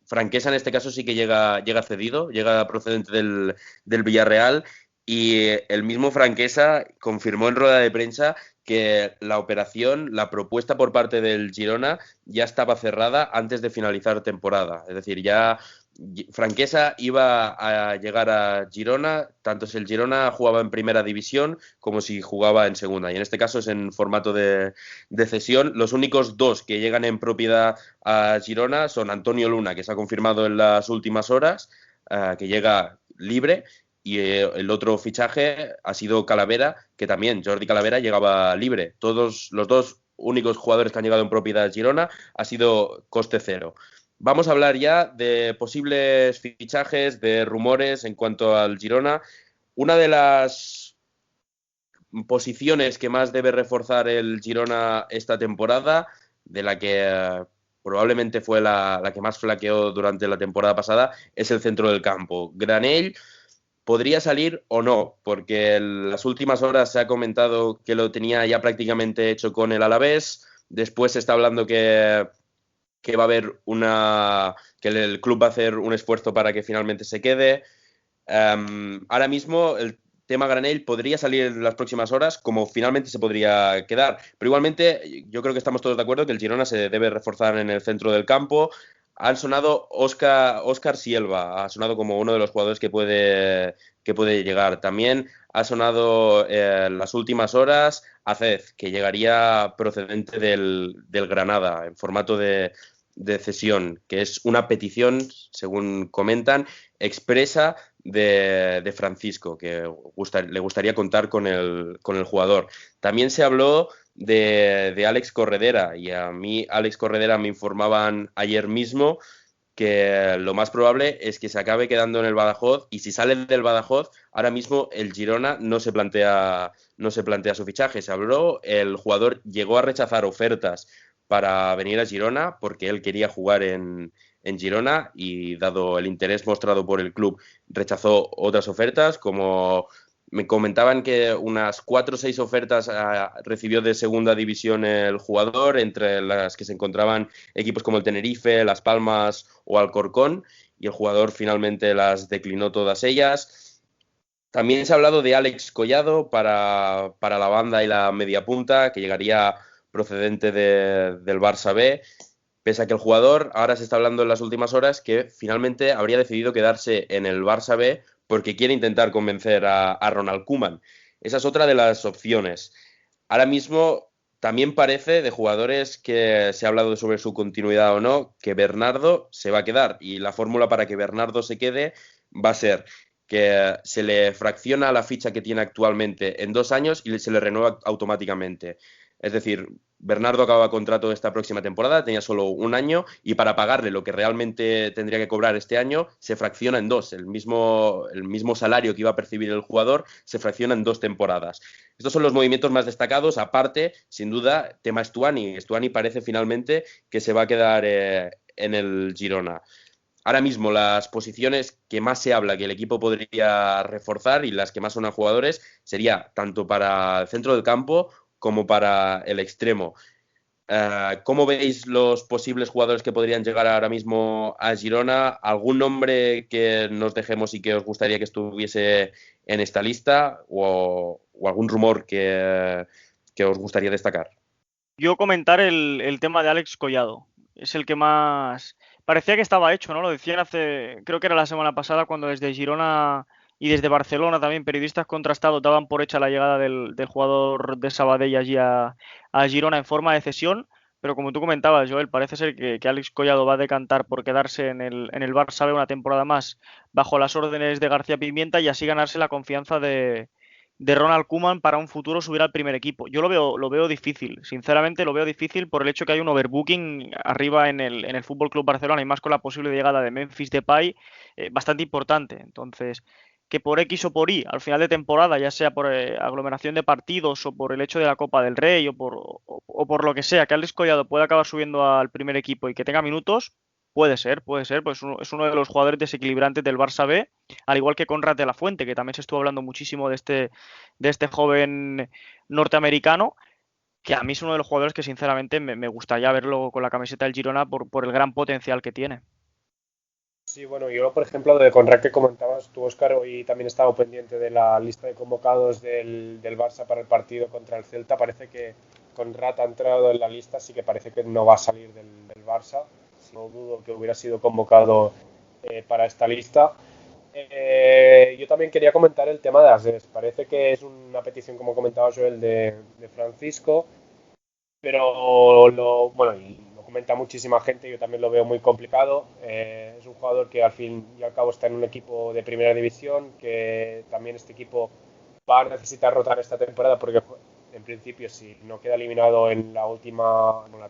Franquesa en este caso sí que llega cedido, llega procedente del Villarreal, y el mismo Franquesa confirmó en rueda de prensa que la operación, la propuesta por parte del Girona ya estaba cerrada antes de finalizar temporada. Es decir, ya Franquesa iba a llegar a Girona, tanto si el Girona jugaba en primera división como si jugaba en segunda. Y en este caso es en formato de cesión. Los únicos dos que llegan en propiedad a Girona son Antonio Luna, que se ha confirmado en las últimas horas, que llega libre, y el otro fichaje ha sido Calavera, que también Jordi Calavera llegaba libre. Todos los dos únicos jugadores que han llegado en propiedad a Girona ha sido coste cero. Vamos a hablar ya de posibles fichajes, de rumores en cuanto al Girona. Una de las posiciones que más debe reforzar el Girona esta temporada, de la que probablemente fue la que más flaqueó durante la temporada pasada, es el centro del campo. Granell podría salir o no, porque en las últimas horas se ha comentado que lo tenía ya prácticamente hecho con el Alavés. Después se está hablando que va a haber que el club va a hacer un esfuerzo para que finalmente se quede. Ahora mismo el tema Granell podría salir en las próximas horas, como finalmente se podría quedar. Pero igualmente yo creo que estamos todos de acuerdo que el Girona se debe reforzar en el centro del campo. Han sonado Oscar Silva, ha sonado como uno de los jugadores que puede llegar. También ha sonado en las últimas horas Acez, que llegaría procedente del Granada en formato de cesión, que es una petición, según comentan, expresa de Francisco, que le gustaría contar con el jugador. También se habló de Alex Corredera, y a mí Alex Corredera me informaban ayer mismo que lo más probable es que se acabe quedando en el Badajoz, y si sale del Badajoz, ahora mismo el Girona no se plantea su fichaje. Se habló, el jugador llegó a rechazar ofertas para venir a Girona porque él quería jugar en Girona, y dado el interés mostrado por el club rechazó otras ofertas. Como me comentaban, que unas 4 o 6 ofertas recibió de segunda división el jugador, entre las que se encontraban equipos como el Tenerife, Las Palmas o Alcorcón, y el jugador finalmente las declinó todas ellas. También se ha hablado de Alex Collado para la banda y la media punta, que llegaría procedente del Barça B, pese a que el jugador, ahora se está hablando en las últimas horas, que finalmente habría decidido quedarse en el Barça B porque quiere intentar convencer a Ronald Koeman. Esa es otra de las opciones. Ahora mismo también parece, de jugadores que se ha hablado sobre su continuidad o no, que Bernardo se va a quedar, y la fórmula para que Bernardo se quede va a ser que se le fracciona la ficha que tiene actualmente en 2 años y se le renueva automáticamente. Es decir, Bernardo acaba contrato esta próxima temporada, tenía solo 1 año, y para pagarle lo que realmente tendría que cobrar este año, se fracciona en 2. El mismo salario que iba a percibir el jugador se fracciona en 2 temporadas. Estos son los movimientos más destacados. Aparte, sin duda, tema Stuani. Stuani parece finalmente que se va a quedar en el Girona. Ahora mismo las posiciones que más se habla que el equipo podría reforzar y las que más son a jugadores sería tanto para el centro del campo como para el extremo. ¿Cómo veis los posibles jugadores que podrían llegar ahora mismo a Girona? ¿Algún nombre que nos dejemos y que os gustaría que estuviese en esta lista? ¿O algún rumor que os gustaría destacar? Yo comentar el tema de Alex Collado. Es el que más parecía que estaba hecho, ¿no? Lo decían hace, creo que era la semana pasada, cuando desde Girona y desde Barcelona también periodistas contrastados daban por hecha la llegada del jugador de Sabadell allí a Girona en forma de cesión. Pero como tú comentabas, Joel, parece ser que Alex Collado va a decantar por quedarse en el Barça B una temporada más bajo las órdenes de García Pimienta, y así ganarse la confianza de Ronald Koeman para un futuro subir al primer equipo. Yo lo veo difícil, sinceramente lo veo difícil, por el hecho que hay un overbooking arriba en el Fútbol Club Barcelona, y más con la posible llegada de Memphis Depay, bastante importante. Entonces, que por X o por Y, al final de temporada, ya sea por aglomeración de partidos o por el hecho de la Copa del Rey o por lo que sea, que Alex Collado pueda acabar subiendo al primer equipo y que tenga minutos, puede ser, pues es uno de los jugadores desequilibrantes del Barça B, al igual que Conrad de la Fuente, que también se estuvo hablando muchísimo de este joven norteamericano, que a mí es uno de los jugadores que sinceramente me gustaría verlo con la camiseta del Girona por el gran potencial que tiene. Sí, bueno, yo por ejemplo de Conrad que comentabas tú, Óscar, hoy también he estado pendiente de la lista de convocados del Barça para el partido contra el Celta. Parece que Conrad ha entrado en la lista, así que parece que no va a salir del Barça. No dudo que hubiera sido convocado para esta lista. Yo también quería comentar el tema de Asés. Parece que es una petición, como comentaba Joel, de Francisco, pero bueno, y lo comenta muchísima gente, yo también lo veo muy complicado. Es un jugador que al fin y al cabo está en un equipo de primera división, que también este equipo va a necesitar rotar esta temporada porque en principio si no queda eliminado en la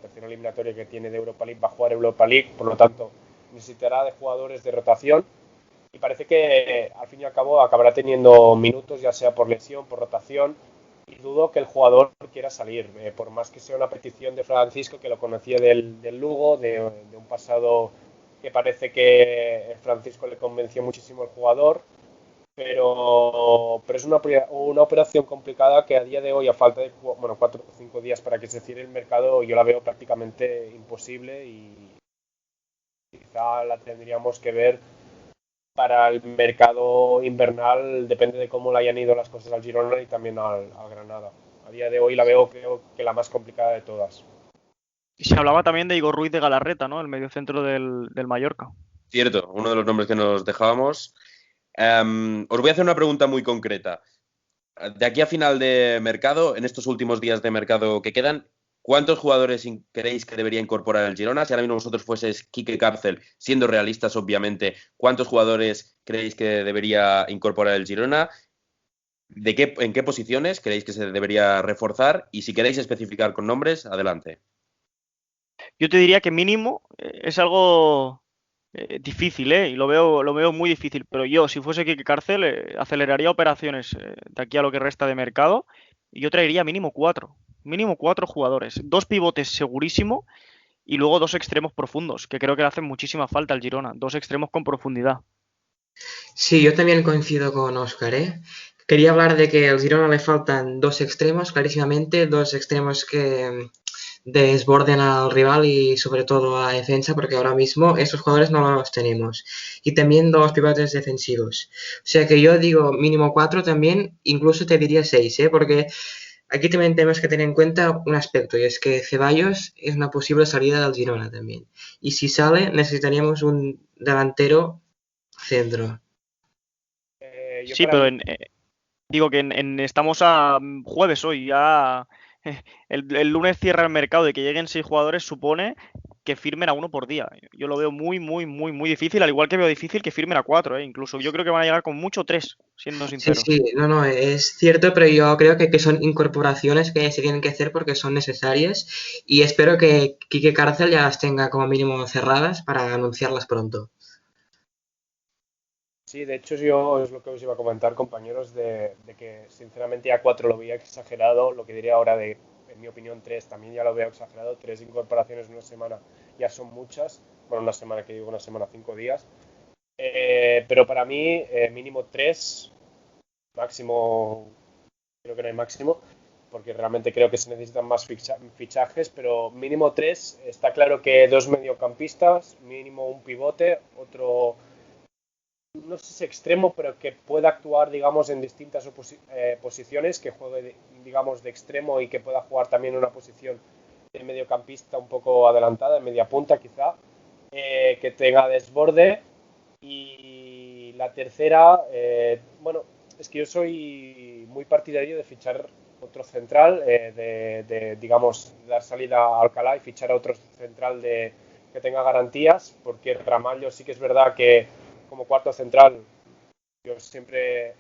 tercera eliminatoria que tiene de Europa League, va a jugar Europa League, por lo tanto necesitará de jugadores de rotación, y parece que al fin y al cabo acabará teniendo minutos, ya sea por lesión, por rotación, y dudo que el jugador quiera salir, por más que sea una petición de Francisco, que lo conocía del Lugo, de un pasado que parece que Francisco le convenció muchísimo al jugador, pero es una operación complicada que a día de hoy, a falta de 4 o 5 días para que se cierre el mercado, yo la veo prácticamente imposible, y quizá la tendríamos que ver para el mercado invernal. Depende de cómo le hayan ido las cosas al Girona y también al Granada. A día de hoy la veo, creo que la más complicada de todas. Y se hablaba también de Igor Ruiz de Galarreta, ¿no? El mediocentro del Mallorca. Cierto, uno de los nombres que nos dejábamos. Os voy a hacer una pregunta muy concreta. De aquí a final de mercado, en estos últimos días de mercado que quedan, ¿cuántos jugadores creéis que debería incorporar el Girona? Si ahora mismo vosotros fueseis Quique Cárcel, siendo realistas, obviamente, ¿cuántos jugadores creéis que debería incorporar el Girona? ¿En qué posiciones creéis que se debería reforzar? Y si queréis especificar con nombres, adelante. Yo te diría que mínimo es algo difícil, y lo veo muy difícil, pero yo, si fuese Quique Cárcel, aceleraría operaciones de aquí a lo que resta de mercado y yo traería mínimo cuatro jugadores, 2 pivotes segurísimo y luego 2 extremos profundos, que creo que le hacen muchísima falta al Girona, 2 extremos con profundidad. Sí, yo también coincido con Óscar, ¿eh? Quería hablar de que al Girona le faltan 2 extremos, clarísimamente, 2 extremos que desborden al rival y sobre todo a la defensa, porque ahora mismo esos jugadores no los tenemos. Y también 2 pivotes defensivos. O sea que yo digo mínimo 4 también, incluso te diría 6, ¿eh? Porque aquí también tenemos que tener en cuenta un aspecto, y es que Ceballos es una posible salida del Girona también. Y si sale, necesitaríamos un delantero centro. Sí, pero digo que estamos a jueves hoy, ya el lunes cierra el mercado y que lleguen 6 jugadores supone que firmen a uno por día. Yo lo veo muy, muy, muy, muy difícil, al igual que veo difícil que firmen a 4, incluso. Yo creo que van a llegar con mucho 3, siendo Sí, sinceros. sí, no, es cierto, pero yo creo que son incorporaciones que se tienen que hacer porque son necesarias y espero que Quique Cárcel ya las tenga como mínimo cerradas para anunciarlas pronto. Sí, de hecho yo es lo que os iba a comentar, compañeros, de que sinceramente a 4 lo veía exagerado, lo que diría ahora de, en mi opinión, 3 también ya lo veo exagerado, 3 incorporaciones en una semana ya son muchas, bueno, una semana que digo, una semana, 5 días, pero para mí mínimo 3, máximo, creo que no hay máximo, porque realmente creo que se necesitan más fichajes, pero mínimo 3, está claro que 2 mediocampistas, mínimo un pivote, otro no sé si extremo, pero que pueda actuar, digamos, en distintas posiciones, que juegue, digamos, de extremo y que pueda jugar también en una posición de mediocampista un poco adelantada, en media punta quizá, que tenga desborde. Y la tercera, bueno, es que yo soy muy partidario de fichar otro central, digamos, dar salida a Alcalá y fichar a otro central que tenga garantías, porque Ramallo sí que es verdad que como cuarto central yo siempre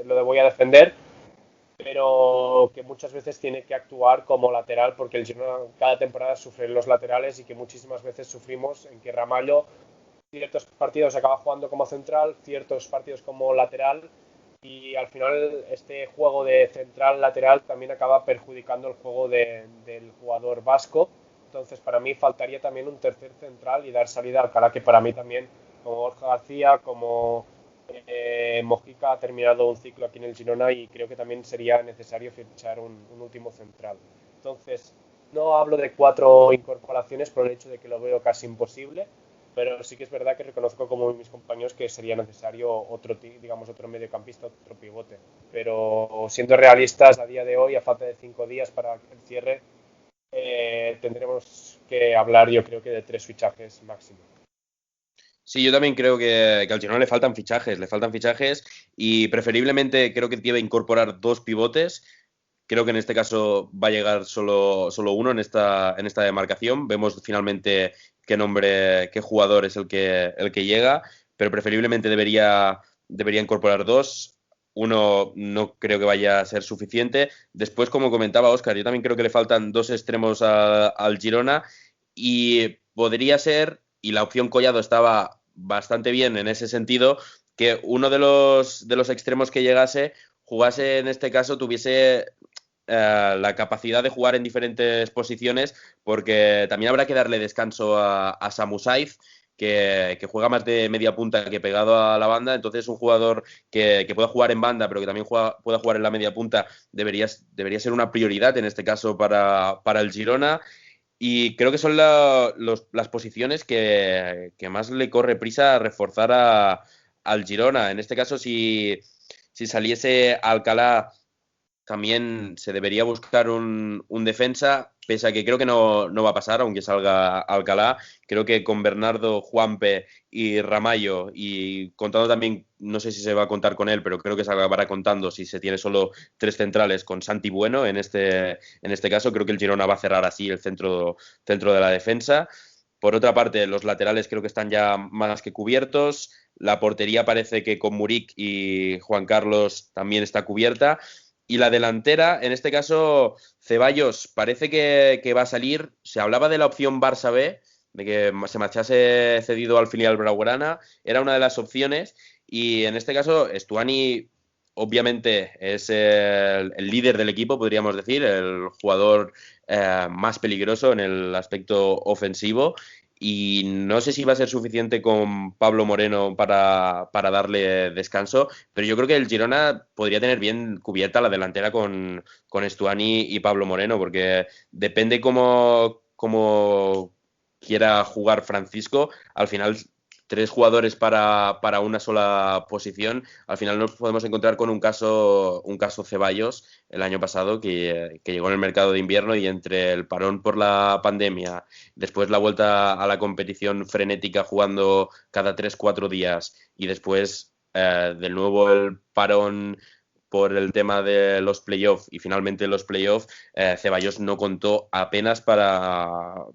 lo voy a defender, pero que muchas veces tiene que actuar como lateral porque el Girona cada temporada sufre los laterales y que muchísimas veces sufrimos en que Ramallo ciertos partidos acaba jugando como central, ciertos partidos como lateral y al final este juego de central-lateral también acaba perjudicando el juego del jugador vasco. Entonces para mí faltaría también un tercer central y dar salida a Alcalá, que para mí también, como Borja García, como Mojica, ha terminado un ciclo aquí en el Girona y creo que también sería necesario fichar un último central. Entonces no hablo de 4 incorporaciones por el hecho de que lo veo casi imposible, pero sí que es verdad que reconozco como mis compañeros que sería necesario otro mediocampista, otro pivote. Pero siendo realistas a día de hoy, a falta de 5 días para el cierre, tendremos que hablar yo creo que de 3 fichajes máximo. Sí, yo también creo que al Girona le faltan fichajes y preferiblemente creo que debe incorporar 2 pivotes. Creo que en este caso va a llegar solo uno en esta demarcación. Vemos finalmente qué jugador es el que llega, pero preferiblemente debería incorporar 2. Uno no creo que vaya a ser suficiente. Después, como comentaba Óscar, yo también creo que le faltan 2 extremos al Girona y podría ser, y la opción Collado estaba bastante bien en ese sentido, que uno de los extremos que llegase jugase en este caso, tuviese la capacidad de jugar en diferentes posiciones, porque también habrá que darle descanso a Samu Saiz, que juega más de media punta que pegado a la banda, entonces un jugador que pueda jugar en banda, pero que también pueda jugar en la media punta, debería ser una prioridad en este caso para el Girona. Y creo que son las posiciones que más le corre prisa a reforzar al Girona. En este caso, si saliese Alcalá, también se debería buscar un defensa, pese a que creo que no va a pasar, aunque salga Alcalá, creo que con Bernardo, Juanpe y Ramallo, y contando también, no sé si se va a contar con él, pero creo que se acabará contando si se tiene solo 3 centrales con Santi Bueno, en este caso creo que el Girona va a cerrar así el centro de la defensa. Por otra parte, los laterales creo que están ya más que cubiertos. La portería parece que con Muric y Juan Carlos también está cubierta. Y la delantera, en este caso, Ceballos parece que va a salir. Se hablaba de la opción Barça B, de que se marchase cedido al filial Blaugrana. Era una de las opciones. Y en este caso, Stuani obviamente es el líder del equipo, podríamos decir, el jugador más peligroso en el aspecto ofensivo. Y no sé si va a ser suficiente con Pablo Moreno para darle descanso, pero yo creo que el Girona podría tener bien cubierta la delantera con Stuani y Pablo Moreno, porque depende cómo quiera jugar Francisco. Al final, 3 jugadores para una sola posición. Al final nos podemos encontrar con un caso Ceballos el año pasado que llegó en el mercado de invierno, y entre el parón por la pandemia, después la vuelta a la competición frenética jugando cada 3-4 días, y después de nuevo el parón por el tema de los playoffs, y finalmente los playoffs, Ceballos no contó apenas para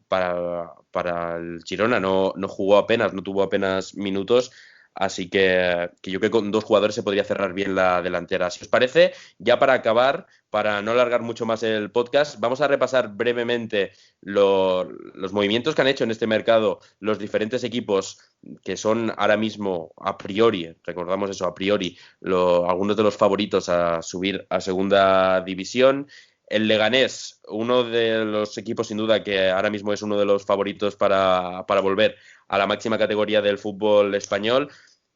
el Girona, no jugó apenas, no tuvo apenas minutos, así que yo creo que con 2 jugadores se podría cerrar bien la delantera. Si os parece, ya para acabar, para no alargar mucho más el podcast, vamos a repasar brevemente los movimientos que han hecho en este mercado los diferentes equipos que son ahora mismo, a priori, recordamos eso, a priori, algunos de los favoritos a subir a segunda división. El Leganés, uno de los equipos sin duda que ahora mismo es uno de los favoritos para volver a la máxima categoría del fútbol español,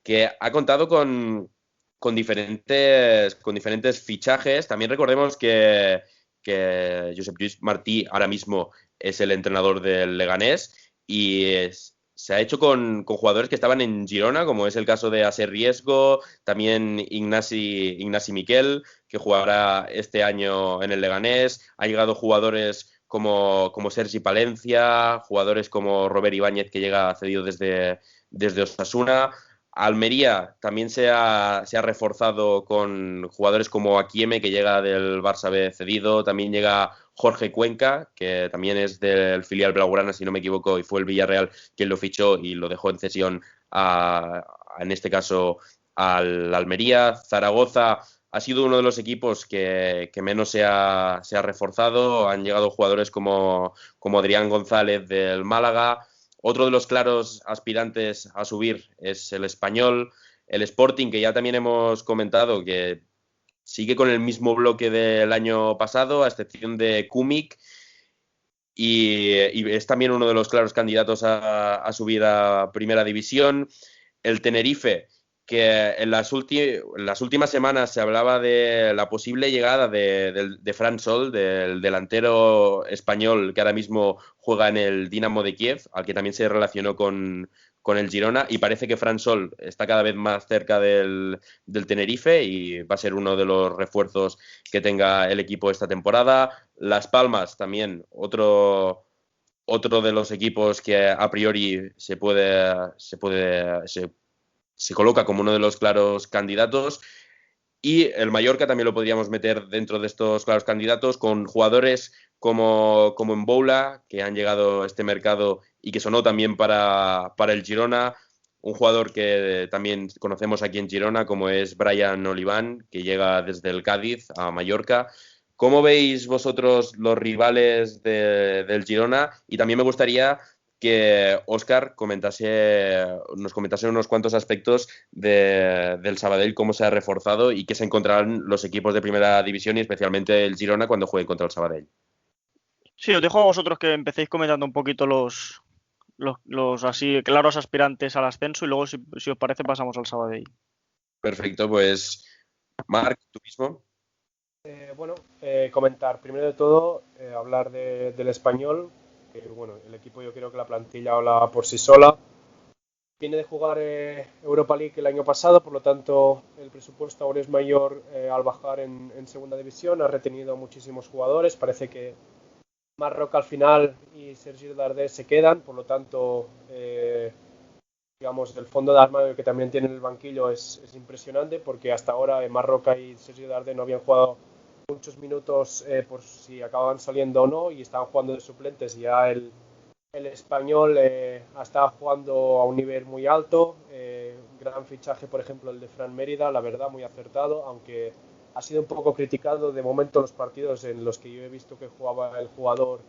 que ha contado con diferentes fichajes. También recordemos que Josep Lluís Martí ahora mismo es el entrenador del Leganés, y se ha hecho con jugadores que estaban en Girona, como es el caso de Aser Riesgo, también Ignasi Miquel, que jugará este año en el Leganés. Ha llegado jugadores como Sergi Palencia, jugadores como Robert Ibáñez, que llega cedido desde Osasuna. Almería también se ha reforzado con jugadores como Akieme, que llega del Barça B cedido. También llega Jorge Cuenca, que también es del filial blaugrana, si no me equivoco, y fue el Villarreal quien lo fichó y lo dejó en cesión en este caso al Almería. Zaragoza ha sido uno de los equipos que menos se ha reforzado. Han llegado jugadores como Adrián González del Málaga. Otro de los claros aspirantes a subir es el Español. El Sporting, que ya también hemos comentado que sigue con el mismo bloque del año pasado, a excepción de Kumik, y es también uno de los claros candidatos a subir a Primera División. El Tenerife, que en las últimas semanas se hablaba de la posible llegada de Fran Sol, del delantero español que ahora mismo juega en el Dinamo de Kiev, al que también se relacionó con el Girona, y parece que Fran Sol está cada vez más cerca del Tenerife y va a ser uno de los refuerzos que tenga el equipo esta temporada. Las Palmas también, otro de los equipos que a priori se coloca como uno de los claros candidatos. Y el Mallorca también lo podríamos meter dentro de estos claros candidatos, con jugadores como Mboula, que han llegado a este mercado y que sonó también para el Girona. Un jugador que también conocemos aquí en Girona, como es Brian Oliván, que llega desde el Cádiz a Mallorca. ¿Cómo veis vosotros los rivales del Girona? Y también me gustaría que Óscar nos comentase unos cuantos aspectos del Sabadell, cómo se ha reforzado y qué se encontrarán los equipos de primera división, y especialmente el Girona, cuando juegue contra el Sabadell. Sí, os dejo a vosotros que empecéis comentando un poquito los así claros aspirantes al ascenso, y luego, si os parece, pasamos al Sabadell. Perfecto, pues Marc, tú mismo. Comentar, primero de todo, hablar del Español, que bueno, el equipo, yo creo que la plantilla habla por sí sola. Viene de jugar Europa League el año pasado, por lo tanto el presupuesto ahora es mayor al bajar en segunda división. Ha retenido a muchísimos jugadores, parece que Marroca al final y Sergi Darder se quedan, por lo tanto, digamos, el fondo de armario que también tiene en el banquillo es impresionante, porque hasta ahora Marroca y Sergi Darder no habían jugado muchos minutos por si acababan saliendo o no, y estaban jugando de suplentes. Y ya el español ha estado jugando a un nivel muy alto. Gran fichaje, por ejemplo, el de Fran Mérida, la verdad, muy acertado, aunque ha sido un poco criticado de momento los partidos en los que yo he visto que jugaba el jugador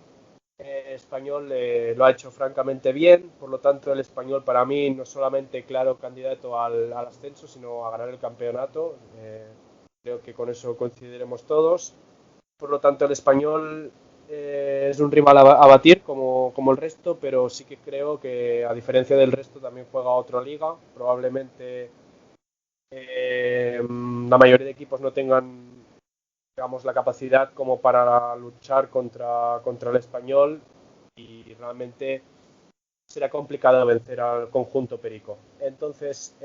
español. Lo ha hecho francamente bien. Por lo tanto, el español para mí no solamente claro candidato al ascenso, sino a ganar el campeonato. Creo que con eso coincidiremos todos. Por lo tanto, el español es un rival a batir como el resto, pero sí que creo que, a diferencia del resto, también juega otra liga. Probablemente la mayoría de equipos no tengan, digamos, la capacidad como para luchar contra el español, y realmente será complicado vencer al conjunto perico. Entonces,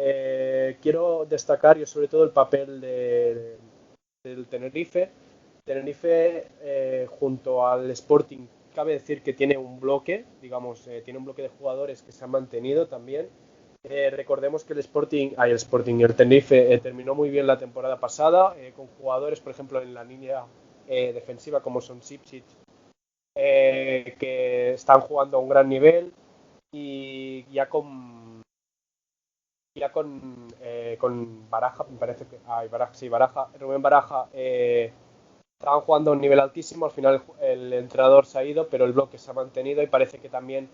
quiero destacar yo sobre todo el papel del Tenerife. Tenerife, junto al Sporting, cabe decir que tiene un bloque, digamos, tiene un bloque de jugadores que se han mantenido también. Recordemos que el Tenerife terminó muy bien la temporada pasada, con jugadores, por ejemplo, en la línea defensiva como son Sipsic, que están jugando a un gran nivel, y con Baraja, me parece que Rubén Baraja, estaban jugando a un nivel altísimo. Al final el entrenador se ha ido, pero el bloque se ha mantenido, y parece que también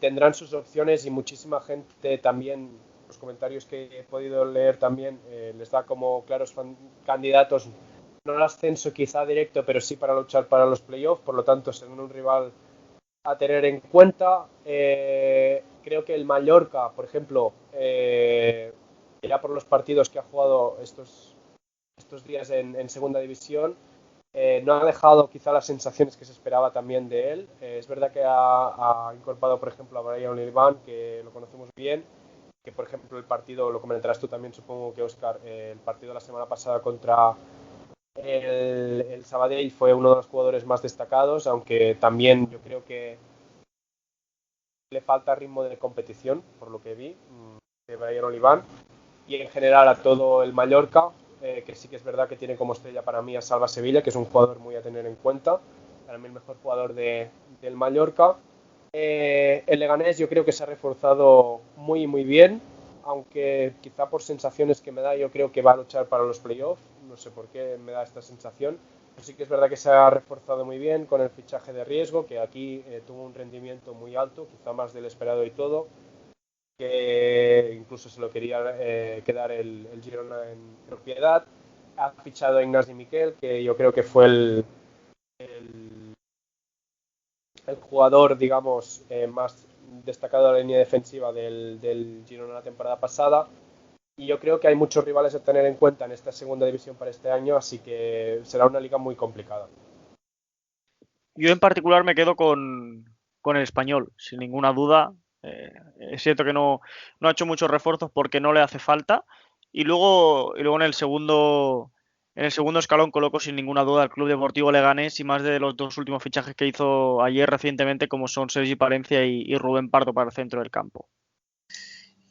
tendrán sus opciones, y muchísima gente también, los comentarios que he podido leer también, les da como claros candidatos, no al ascenso quizá directo, pero sí para luchar para los playoffs. Por lo tanto, serán un rival a tener en cuenta. Creo que el Mallorca, por ejemplo, ya por los partidos que ha jugado estos días en segunda división, no ha dejado quizá las sensaciones que se esperaba también de él. Es verdad que ha incorporado, por ejemplo, a Brian Olivan, que lo conocemos bien, que por ejemplo el partido, lo comentarás tú también, supongo que Óscar, el partido de la semana pasada contra el Sabadell fue uno de los jugadores más destacados, aunque también yo creo que le falta ritmo de competición, por lo que vi, de Brian Olivan, y en general a todo el Mallorca, que sí que es verdad que tiene como estrella para mí a Salva Sevilla, que es un jugador muy a tener en cuenta, para mí el mejor jugador del Mallorca. El Leganés yo creo que se ha reforzado muy muy bien, aunque quizá por sensaciones que me da, yo creo que va a luchar para los playoffs. No sé por qué me da esta sensación, pero sí que es verdad que se ha reforzado muy bien con el fichaje de riesgo, que aquí tuvo un rendimiento muy alto, quizá más del esperado y todo, que incluso se lo quería quedar el Girona en propiedad. Ha fichado a Ignasi Miquel, que yo creo que fue el jugador, digamos, más destacado de la línea defensiva del Girona la temporada pasada. Y yo creo que hay muchos rivales a tener en cuenta en esta segunda división para este año, así que será una liga muy complicada. Yo en particular me quedo con el Español, sin ninguna duda. Es cierto que no ha hecho muchos refuerzos porque no le hace falta. Y luego en el segundo escalón coloco sin ninguna duda al Club Deportivo Leganés, y más de los dos últimos fichajes que hizo ayer recientemente, como son Sergi Palencia y Rubén Pardo para el centro del campo.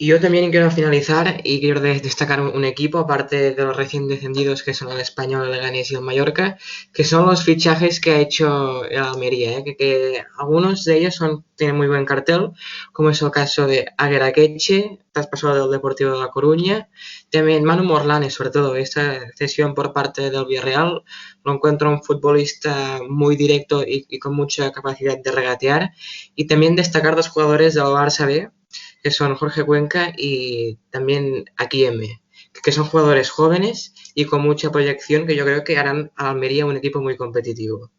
Y yo también quiero finalizar y quiero destacar un equipo, aparte de los recién descendidos, que son el Español, el Leganés y el Mallorca, que son los fichajes que ha hecho el Almería, que algunos de ellos tienen muy buen cartel, como es el caso de Aguer Akeche, traspasado del Deportivo de La Coruña. También Manu Morlanes, sobre todo esta cesión por parte del Villarreal, lo encuentro un futbolista muy directo y con mucha capacidad de regatear. Y también destacar dos jugadores del Barça B, que son Jorge Cuenca y también Akieme, que son jugadores jóvenes y con mucha proyección, que yo creo que harán a Almería un equipo muy competitivo.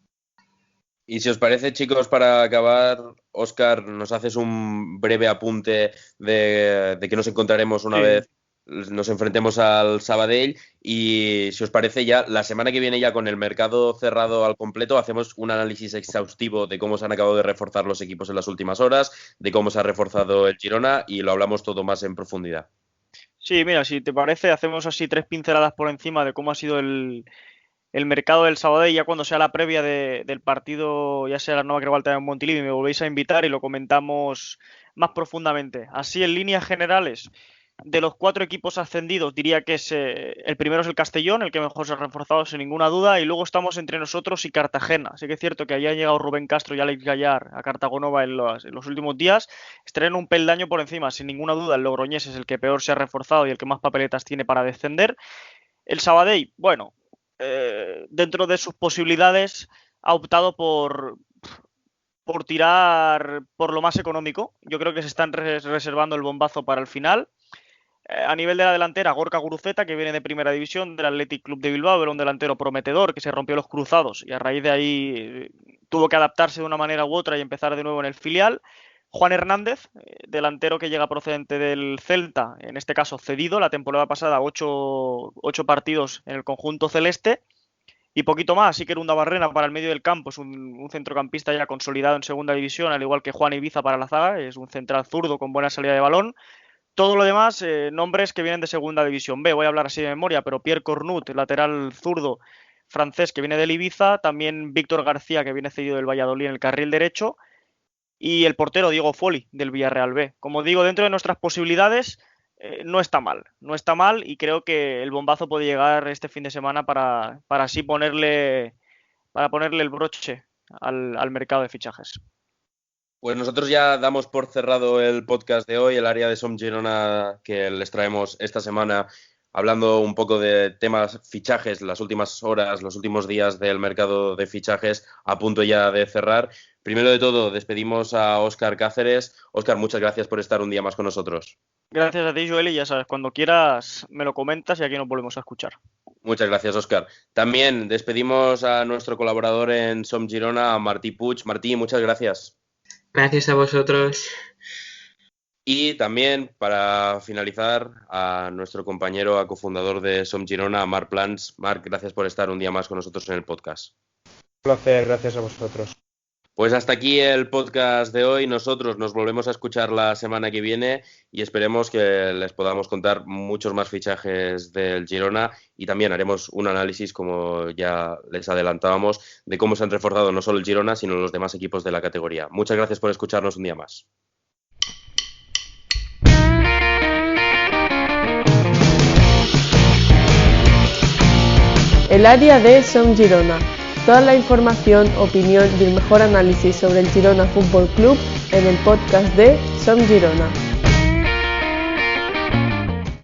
Y si os parece, chicos, para acabar, Óscar, nos haces un breve apunte de que nos encontraremos una vez nos enfrentemos al Sabadell, y si os parece, ya la semana que viene, ya con el mercado cerrado al completo, hacemos un análisis exhaustivo de cómo se han acabado de reforzar los equipos en las últimas horas, de cómo se ha reforzado el Girona, y lo hablamos todo más en profundidad. Sí, mira, si te parece, hacemos así 3 pinceladas por encima de cómo ha sido el el mercado del Sabadell, ya cuando sea la previa del partido, ya sea la Nova Creu Alta en Montilivi, me volvéis a invitar y lo comentamos más profundamente. Así, en líneas generales, de los 4 equipos ascendidos, diría que el primero es el Castellón, el que mejor se ha reforzado sin ninguna duda, y luego estamos entre nosotros y Cartagena. Sí que es cierto que ahí han llegado Rubén Castro y Alex Gallar a Cartagonova en los últimos días, estarían un peldaño por encima, sin ninguna duda. El Logroñés es el que peor se ha reforzado y el que más papeletas tiene para descender. El Sabadell, bueno, dentro de sus posibilidades, ha optado por tirar por lo más económico. Yo creo que se están reservando el bombazo para el final. A nivel de la delantera, Gorka Guruceta, que viene de primera división del Athletic Club de Bilbao, era un delantero prometedor que se rompió los cruzados y a raíz de ahí tuvo que adaptarse de una manera u otra y empezar de nuevo en el filial. Juan Hernández, delantero que llega procedente del Celta, en este caso cedido, la temporada pasada 8 partidos en el conjunto celeste. Y poquito más, sí que era un Barrena para el medio del campo, es un centrocampista ya consolidado en segunda división, al igual que Juan Ibiza para la zaga, es un central zurdo con buena salida de balón. Todo lo demás, nombres que vienen de segunda división B, voy a hablar así de memoria, pero Pierre Cornut, lateral zurdo francés que viene del Ibiza, también Víctor García, que viene cedido del Valladolid en el carril derecho, y el portero Diego Foli del Villarreal B. Como digo, dentro de nuestras posibilidades, no está mal y creo que el bombazo puede llegar este fin de semana para así ponerle el broche al mercado de fichajes. Pues nosotros ya damos por cerrado el podcast de hoy, el área de Som Girona que les traemos esta semana, hablando un poco de temas fichajes, las últimas horas, los últimos días del mercado de fichajes, a punto ya de cerrar. Primero de todo, despedimos a Óscar Cáceres. Óscar, muchas gracias por estar un día más con nosotros. Gracias a ti, Joel, y ya sabes, cuando quieras me lo comentas y aquí nos volvemos a escuchar. Muchas gracias, Óscar. También despedimos a nuestro colaborador en Som Girona, a Martí Puig. Martí, muchas gracias. Gracias a vosotros. Y también, para finalizar, a nuestro compañero, a cofundador de Som Girona, a Marc Plans. Marc, gracias por estar un día más con nosotros en el podcast. Un placer, gracias a vosotros. Pues hasta aquí el podcast de hoy. Nosotros nos volvemos a escuchar la semana que viene y esperemos que les podamos contar muchos más fichajes del Girona y también haremos un análisis, como ya les adelantábamos, de cómo se han reforzado no solo el Girona, sino los demás equipos de la categoría. Muchas gracias por escucharnos un día más. El área de Som Girona. Toda la información, opinión y el mejor análisis sobre el Girona Fútbol Club en el podcast de Som Girona.